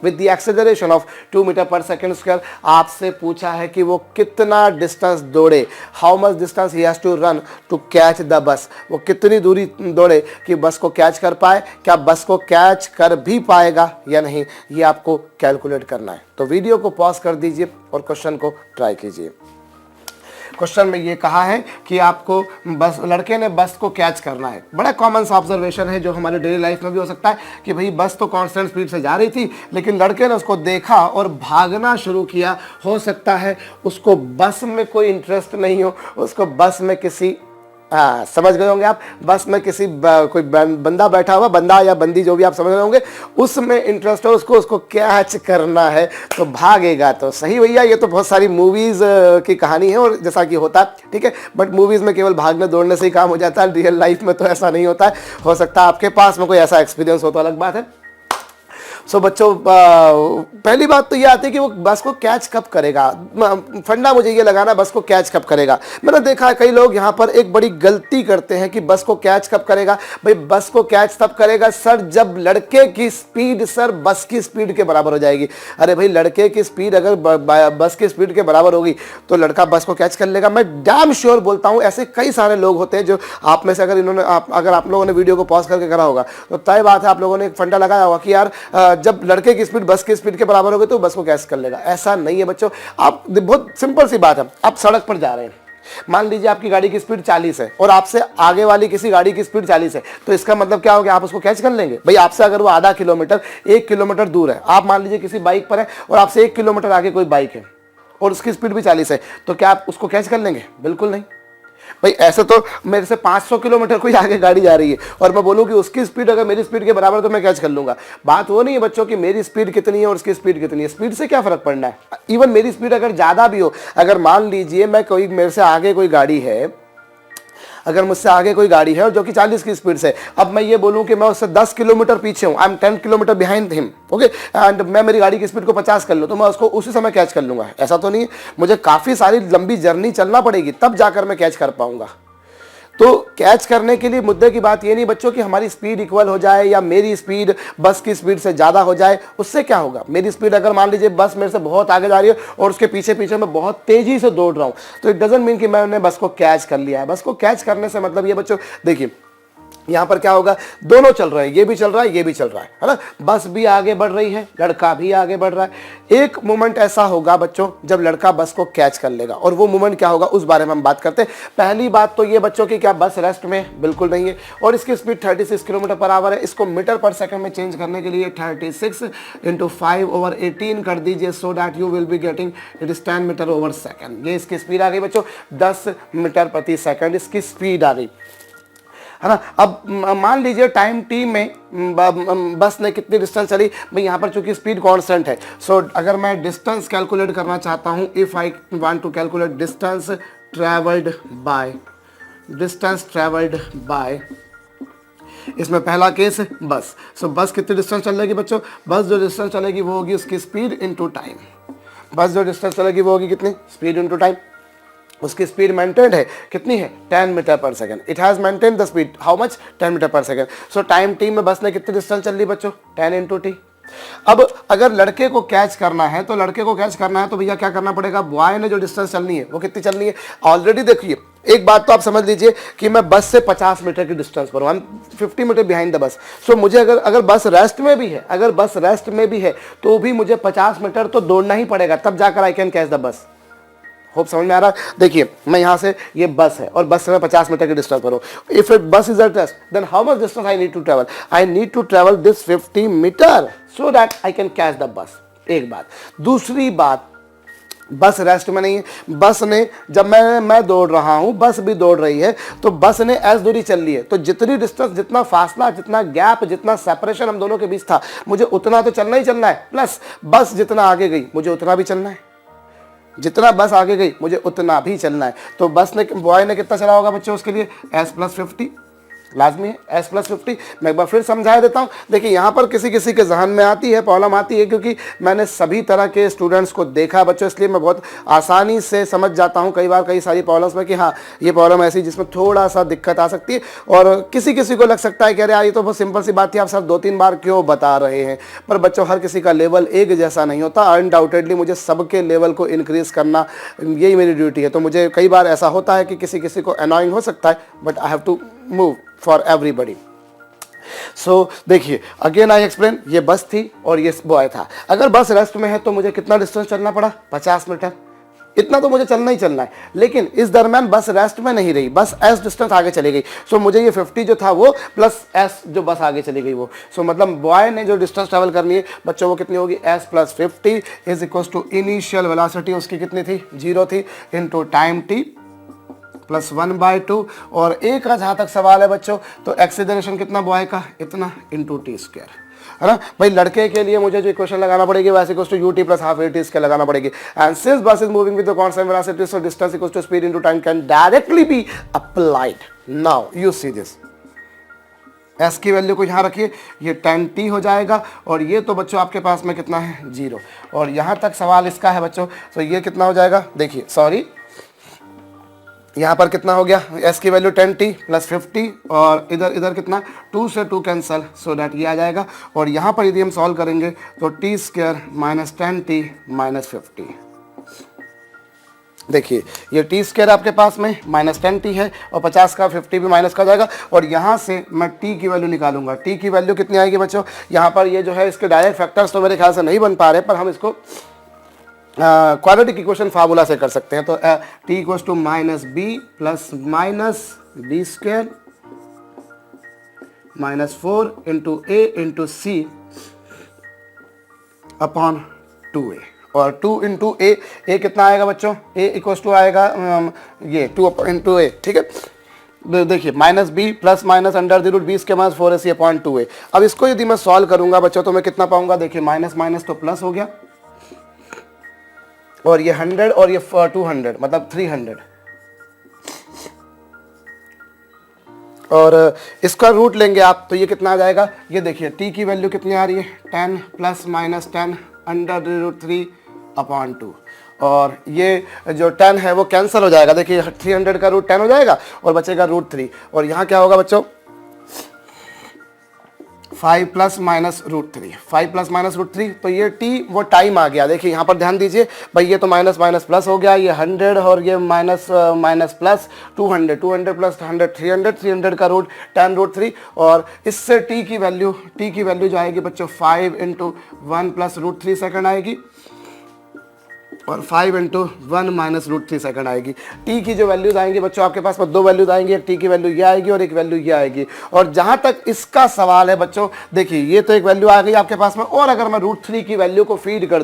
with the acceleration of 2 metre per second square. आपसे पूछा है कि वो कितना डिस्टेंस दौड़े, how much distance he has to run to catch the bus. वो कितनी दूरी दौड़े कि बस को कैच कर पाए। क्या बस को कैच कर भी पाएगा या नहीं, ये आपको कैलकुलेट करना है। तो वीडियो को पॉज कर दीजिए और क्वेश्चन को ट्राई कीजिए। क्वेश्चन में ये कहा है कि आपको बस, लड़के ने बस को कैच करना है। बड़ा कॉमन सा ऑब्जर्वेशन है जो हमारे डेली लाइफ में भी हो सकता है कि भाई बस तो कांस्टेंट स्पीड से जा रही थी लेकिन लड़के ने उसको देखा और भागना शुरू किया। हो सकता है उसको बस में कोई इंटरेस्ट नहीं हो, उसको बस में किसी समझ गए होंगे आप, बस में किसी कोई बंदा बैठा हुआ, बंदा या बंदी जो भी आप समझ रहे होंगे, उसमें इंटरेस्ट हो, उसको कैच करना है तो भागेगा। तो सही भैया, ये तो बहुत सारी मूवीज की कहानी है और जैसा कि होता है, ठीक है, बट मूवीज में केवल भागने दौड़ने से ही काम हो जाता है। रियल लाइफ में तो ऐसा नहीं होता है। हो सकता है आपके पास में कोई ऐसा एक्सपीरियंस हो तो अलग बात है। सो बच्चों, पहली बात तो ये आती है कि वो बस को कैच कब करेगा। फंडा मुझे ये लगाना, बस को कैच कब करेगा। मैंने देखा है कई लोग यहाँ पर एक बड़ी गलती करते हैं कि बस को कैच कब करेगा। भाई बस को कैच तब करेगा सर जब लड़के की स्पीड सर बस की स्पीड के बराबर हो जाएगी। अरे भाई, लड़के की स्पीड अगर बस की स्पीड के बराबर होगी तो लड़का बस को कैच कर लेगा। मैं डैम श्योर बोलता हूँ, ऐसे कई सारे लोग होते हैं जो आप में से अगर आप लोगों ने वीडियो को पॉज करके करा होगा तो तय बात है आप लोगों ने एक फंडा लगाया होगा कि यार जब लड़के की स्पीड बस की स्पीड के बराबर होगी तो बस को कैच कर लेगा। ऐसा नहीं है बच्चों। आप बहुत सिंपल सी बात है, आप सड़क पर जा रहे हैं, मान लीजिए आपकी गाड़ी की स्पीड 40 है और आपसे आगे वाली किसी गाड़ी की स्पीड 40 है, तो इसका मतलब क्या होगा? आप उसको कैच कर लेंगे। भाई आपसे अगर वो आधा किलोमीटर 1 किलोमीटर दूर है, आप मान लीजिए किसी बाइक पर है और आपसे 1 किलोमीटर आगे कोई बाइक है और उसकी स्पीड भी 40 है, तो क्या आप उसको कैच कर लेंगे? बिल्कुल नहीं। भाई ऐसे तो मेरे से 500 किलोमीटर कोई आगे गाड़ी जा रही है और मैं बोलूँ कि उसकी स्पीड अगर मेरी स्पीड के बराबर तो मैं कैच कर लूंगा। बात वो नहीं है बच्चों कि मेरी स्पीड कितनी है और उसकी स्पीड कितनी है। स्पीड से क्या फर्क पड़ना है? इवन मेरी स्पीड अगर ज़्यादा भी हो, अगर मान लीजिए मेरे से आगे कोई गाड़ी है, अगर मुझसे आगे कोई गाड़ी है और जो कि 40 की स्पीड से, अब मैं ये बोलूं कि मैं उससे 10 किलोमीटर पीछे हूं, I am 10 kilometre behind him, okay, and मैं मेरी गाड़ी की स्पीड को 50 कर लूं तो मैं उसको उसी समय कैच कर लूंगा। ऐसा तो नहीं है, मुझे काफ़ी सारी लंबी जर्नी चलना पड़ेगी तब जाकर मैं कैच कर पाऊंगा। तो कैच करने के लिए मुद्दे की बात ये नहीं बच्चों कि हमारी स्पीड इक्वल हो जाए या मेरी स्पीड बस की स्पीड से ज़्यादा हो जाए। उससे क्या होगा? मेरी स्पीड अगर मान लीजिए बस मेरे से बहुत आगे जा रही है और उसके पीछे पीछे मैं बहुत तेज़ी से दौड़ रहा हूँ, तो इट डजंट मीन कि मैंने बस को कैच कर लिया है। बस को कैच करने से मतलब ये बच्चों, देखिए यहाँ पर क्या होगा, दोनों चल रहे हैं, ये भी चल रहा है, ये भी चल रहा है ना, बस भी आगे बढ़ रही है, लड़का भी आगे बढ़ रहा है। एक मोमेंट ऐसा होगा बच्चों जब लड़का बस को कैच कर लेगा, और वो मोमेंट क्या होगा उस बारे में हम बात करते हैं। पहली बात तो ये बच्चों की, क्या बस रेस्ट में? बिल्कुल नहीं है, और इसकी स्पीड 36 किलोमीटर पर आवर है। इसको मीटर पर सेकंड में चेंज करने के लिए 36 × 5/18 कर दीजिए, so that you will be getting it is 10 metre over second. ये इसकी स्पीड आ गई बच्चों, 10 मीटर प्रति सेकंड इसकी स्पीड आ गई, है ना। अब मान लीजिए टाइम टी में बस ने कितनी डिस्टेंस चली। भाई यहाँ पर चूंकि स्पीड कांस्टेंट है, सो अगर मैं डिस्टेंस कैलकुलेट करना चाहता हूँ, if I want to calculate distance travelled by, इसमें पहला केस है बस। सो बस कितनी डिस्टेंस चलेगी बच्चों? बस जो डिस्टेंस चलेगी वो होगी उसकी स्पीड इनटू टाइम। बस जो डिस्टेंस चलेगी वो होगी कितनी? Speed into time. उसकी स्पीड मेंटेन्ड है, कितनी है? 10 metre per second. It has maintain the speed, how much? 10 metre per second. So time t में बस ने कितनी डिस्टेंस चल ली बच्चों? 10 × t। अब अगर लड़के को कैच करना है तो भैया क्या करना पड़ेगा? बॉय ने जो डिस्टेंस चलनी है वो कितनी चलनी है? ऑलरेडी देखिए, एक बात तो आप समझ लीजिए कि मैं बस से 50 मीटर की डिस्टेंस पर हूँ, I am 50 metre behind the bus. So मुझे अगर बस रेस्ट में भी है तो भी मुझे 50 मीटर तो दौड़ना ही पड़ेगा, तब जाकर आई कैन कैच द बस। होप समझ में आ रहा है? देखिए मैं यहाँ से, ये बस है और बस से मैं 50 मीटर की डिस्टेंस पर हूँ। If bus is a test, then how much distance I need to travel? I need to travel this 50 metre so that I can catch the bus. एक बात। दूसरी बात, बस रेस्ट में नहीं है। बस ने जब मैं दौड़ रहा हूं, बस भी दौड़ रही है, तो बस ने एस दूरी चल ली है, तो जितनी डिस्टेंस, जितना फासला, जितना गैप, जितना सेपरेशन हम दोनों के बीच था, मुझे उतना तो चलना ही चलना है। प्लस बस जितना आगे गई मुझे उतना भी चलना है, जितना बस आगे गई मुझे उतना भी चलना है। तो बस ने, बॉय ने कितना चला होगा बच्चों उसके लिए, एस प्लस 50 लाजमी है, एस प्लस 50। मैं एक बार फिर समझा देता हूँ। देखिए यहाँ पर किसी किसी के जहन में आती है, प्रॉब्लम आती है, क्योंकि मैंने सभी तरह के स्टूडेंट्स को देखा बच्चों, इसलिए मैं बहुत आसानी से समझ जाता हूँ कई बार कई सारी प्रॉब्लम्स में कि हाँ ये प्रॉब्लम ऐसी जिसमें थोड़ा सा दिक्कत आ सकती है। और किसी किसी को लग सकता है कि अरे यार ये तो बहुत सिंपल सी बात थी, आप सर 2-3 बार क्यों बता रहे हैं। पर बच्चों हर किसी का लेवल एक जैसा नहीं होता। अनडाउटेडली मुझे सबके लेवल को इंक्रीज़ करना, यही मेरी ड्यूटी है। तो मुझे कई बार ऐसा होता है कि किसी किसी को अनॉइंग हो सकता है, but I have to move for everybody. So देखिए अगेन आई एक्सप्लेन, ये बस थी और ये बॉय था। अगर बस रेस्ट में है तो मुझे कितना डिस्टेंस चलना पड़ा, 50 मीटर। इतना तो मुझे चलना ही चलना है, लेकिन इस दरम्यान बस रेस्ट में नहीं रही, बस एस डिस्टेंस आगे चली गई। सो मुझे ये 50 जो था वो प्लस एस जो बस आगे चली गई वो। सो मतलब बॉय ने जो डिस्टेंस ट्रेवल करनी है बच्चों वो कितनी होगी, s plus 50 is equal to initial velocity उसकी कितनी थी, 0 थी, इनटू टाइम टी प्लस 1/2। और एक का जहाँ तक सवाल है बच्चों, तो एक्सेलरेशन कितना बॉय का, इतना, इंटू टी स्क्वायर, है ना भाई। लड़के के लिए मुझे जो इक्वेशन लगाना पड़ेगी वैसे equals to ut plus half t square लगाना पड़ेगी। And since bus is moving with the constant velocity, so distance equals to speed into time can directly be applied. Now you see this, s की value को यहाँ रखिए, ये 10t हो जाएगा, और ये तो बच्चों आपके पास में कितना है, 0। और यहाँ तक सवाल इसका है बच्चों, तो ये कितना हो जाएगा, देखिए सॉरी यहाँ पर कितना हो गया, s की वैल्यू 10t प्लस 50, और इधर इधर कितना, 2 से 2 कैंसल, सो डैट ये आ जाएगा। और यहाँ पर यदि हम सॉल्व करेंगे तो T square minus 10t minus 50। देखिए ये टी स्क्वायर आपके पास में माइनस 10t है, और 50 का 50 भी माइनस का जाएगा, और यहाँ से मैं t की वैल्यू निकालूंगा। t की वैल्यू कितनी आएगी बच्चों, यहाँ पर ये जो है इसके डायरेक्ट फैक्टर्स तो मेरे ख्याल से नहीं बन पा रहे, पर हम इसको क्वाड्रेटिक इक्वेशन फार्मूला से कर सकते हैं। तो t equals to minus b plus minus b square minus 4 into a into c upon 2a। और 2 इंटू ए कितना आएगा बच्चों, a इक्वल्स टू आएगा ये 2 इंटू ए, ठीक है। देखिए minus b plus minus under the root b के माइनस 4ac अपॉन 2a। अब इसको यदि मैं सॉल्व करूंगा बच्चों तो मैं कितना पाऊंगा, देखिए माइनस माइनस तो प्लस हो गया, और ये 100 और ये 200 मतलब 300, और इसका रूट लेंगे आप तो ये कितना आ जाएगा, ये देखिए t की वैल्यू कितनी आ रही है, 10 plus minus 10 under root 3 upon 2, और ये जो 10 है वो कैंसिल हो जाएगा। देखिए 300 का रूट 10 हो जाएगा और बचेगा रूट 3, और यहाँ क्या होगा बच्चों, 5 plus minus root 3, 5 plus minus root 3, तो ये t वो टाइम आ गया। देखिए यहाँ पर ध्यान दीजिए भाई, ये तो माइनस माइनस प्लस हो गया, ये 100 और ये माइनस माइनस प्लस 200, 200 प्लस 100 300, 300 का रूट 10 रूट 3, और इससे t की वैल्यू जो आएगी बच्चों 5 इंटू 1 प्लस रूट 3 सेकेंड आएगी, और 5 इंटू 1 माइनस रूट 3 सेकेंड आएगी। t की जो वैल्यूज आएंगी बच्चों आपके पास में 2 वैल्यूज आएंगी, एक t की वैल्यू ये आएगी और एक वैल्यू ये आएगी। और जहां तक इसका सवाल है बच्चों, देखिए ये तो एक वैल्यू आ गई आपके पास में, और अगर मैं रूट 3 की वैल्यू को फीड कर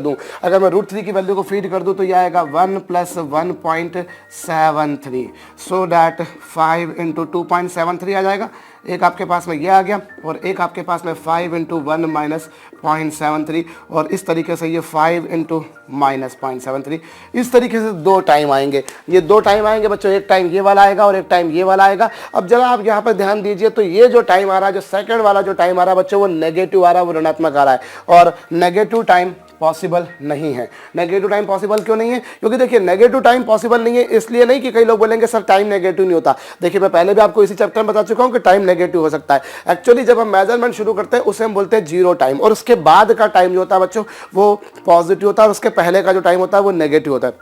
दूं, तो ये आएगा 1 प्लस 1.73, सो डैट 5 इंटू 2.73 आ जाएगा। एक आपके पास में ये आ गया, और एक आपके पास में 5 इंटू 1 माइनस 0.73, और इस तरीके से ये 5 इंटू माइनस 0.73। इस तरीके से 2 टाइम आएंगे, ये 2 टाइम आएंगे बच्चों, एक टाइम ये वाला आएगा और एक टाइम ये वाला आएगा। अब जरा आप यहाँ पर ध्यान दीजिए, तो ये जो टाइम आ रहा है, जो सेकंड वाला जो टाइम आ रहा है बच्चों, वो नेगेटिव आ रहा है, वो ऋणात्मक आ रहा है, और नेगेटिव टाइम पॉसिबल नहीं है। नेगेटिव टाइम पॉसिबल क्यों नहीं है, क्योंकि देखिए नेगेटिव टाइम पॉसिबल नहीं है इसलिए नहीं कि कई लोग बोलेंगे सर टाइम नेगेटिव नहीं होता। देखिए मैं पहले भी आपको इसी चैप्टर में बता चुका हूं कि टाइम नेगेटिव हो सकता है। एक्चुअली जब हम मेजरमेंट शुरू करते हैं उसे हम बोलते हैं जीरो टाइम, और उसके बाद का टाइम जो होता है बच्चों वो पॉजिटिव होता है, और उसके पहले का जो टाइम होता है वो नेगेटिव होता है।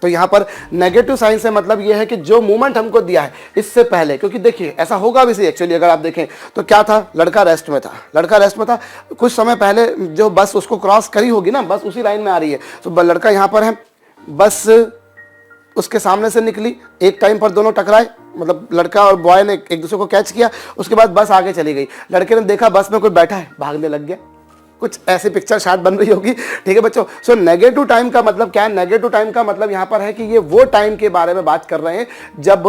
तो यहाँ पर नेगेटिव साइन से मतलब ये है कि जो मूवमेंट हमको दिया है इससे पहले, क्योंकि देखिए ऐसा होगा भी सही एक्चुअली, अगर आप देखें तो क्या था, लड़का रेस्ट में था, कुछ समय पहले जो बस उसको क्रॉस करी होगी ना, बस उसी लाइन में आ रही है, तो लड़का यहाँ पर है, बस उसके सामने से निकली, एक टाइम पर दोनों टकराए, मतलब लड़का और बॉय ने एक दूसरे को कैच किया, उसके बाद बस आगे चली गई, लड़के ने देखा बस में कोई बैठा है, भागने लग गया, कुछ ऐसी पिक्चर शायद बन रही होगी, ठीक है बच्चों। सो नेगेटिव टाइम का मतलब क्या है? नेगेटिव टाइम का मतलब यहाँ पर है कि ये वो टाइम के बारे में बात कर रहे हैं जब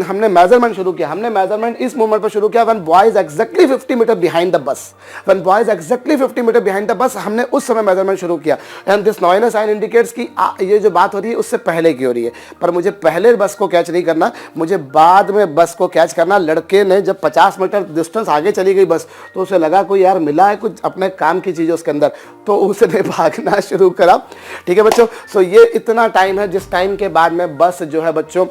हमने मेजरमेंट शुरू किया। हमने मेजरमेंट इस मोमेंट पर शुरू किया when boy is exactly 50 metre behind the bus. When boy is exactly 50 metre behind the bus, हमने उस समय मेजरमेंट शुरू किया। एंड दिस नॉइनर साइन इंडिकेट्स कि ये जो बात हो रही है उससे पहले की हो रही है। पर मुझे पहले बस को कैच नहीं करना, मुझे बाद में बस को कैच करना। लड़के ने जब 50 मीटर डिस्टेंस आगे चली गई बस, तो उसे लगा कोई यार मिला है कुछ अपने काम की चीज़ उसके अंदर, तो उसने भागना शुरू करा, ठीक है बच्चों। सो ये इतना टाइम है जिस टाइम के बाद में बस जो है बच्चों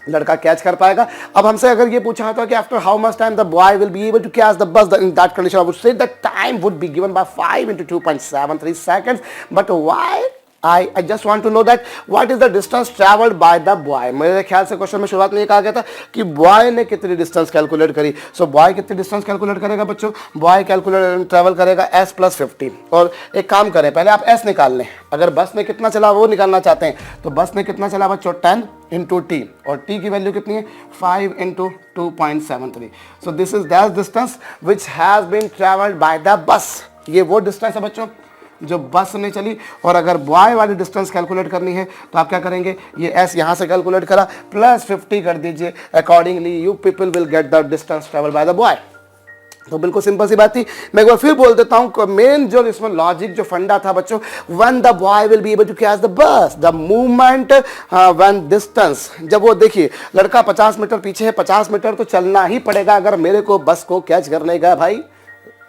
लड़का कैच कर पाएगा। अब हमसे अगर ये पूछा होता कि after how much time the boy will be able to catch the bus, in that condition I would say the time would be given by 5 into 2.73 seconds, but why I just want to know that what is the distance traveled by the boy। मेरे ख्याल से question में शुरुआत में ये कहा गया था कि बॉय ने कितनी डिस्टेंस कैलकुलेट करी। सो बॉय कितनी डिस्टेंस कैलकुलेट करेगा बच्चों? बॉय कैलकुलेट ट्रैवल करेगा s + 50। और एक काम करें, पहले आप s निकाल लें। अगर बस ने कितना चला वो निकालना चाहते हैं तो बस ने कितना चला बच्चों? 10 into t, और t की वैल्यू कितनी है? 5 into 2.73। So this is that distance which has been travelled by the bus. ये वो डिस्टेंस है बच्चों जो बस ने चली। और अगर बॉय वाली डिस्टेंस कैलकुलेट करनी है तो आप क्या करेंगे? ये s यहाँ से कैलकुलेट करा प्लस 50 कर दीजिए। Accordingly you people will get the distance travel by the boy. तो बिल्कुल सिंपल सी बात थी। मैं एक बार फिर बोल देता हूँ, मेन जो इसमें लॉजिक जो फंडा था बच्चों, when the boy will be able to catch the bus, the movement when distance, जब वो देखिए लड़का 50 मीटर पीछे है, 50 मीटर तो चलना ही पड़ेगा अगर मेरे को बस को कैच करने का भाई,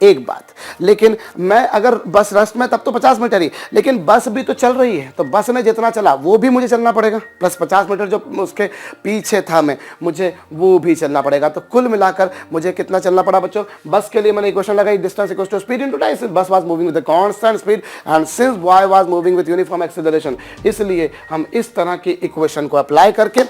एक बात। लेकिन मैं अगर बस रस्ट में तब तो 50 मीटर ही, लेकिन बस भी तो चल रही है, तो बस ने जितना चला वो भी मुझे चलना पड़ेगा, प्लस 50 मीटर जो उसके पीछे था मैं, मुझे वो भी चलना पड़ेगा। तो कुल मिलाकर मुझे कितना चलना पड़ा बच्चों? बस के लिए मैंने इक्वेशन लगाई, distance equals to speed into time. Bus was moving with the constant speed and since boy was moving with uniform acceleration, इसलिए हम इस तरह की इक्वेशन को अप्लाई करके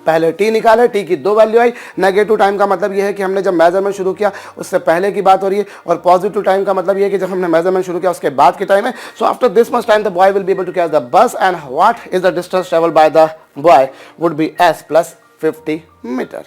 पहले t निकाले, t की 2 वैल्यू आई। नेगेटिव टाइम का मतलब यह है कि हमने जब मेजरमेंट शुरू किया उससे पहले की बात हो रही है, और पॉजिटिव टाइम का मतलब यह है कि जब हमने मेजरमेंट शुरू किया उसके बाद की टाइम है। So after this much time the boy will be able to catch the bus and what is the distance travelled by the boy would be s + 50 metre.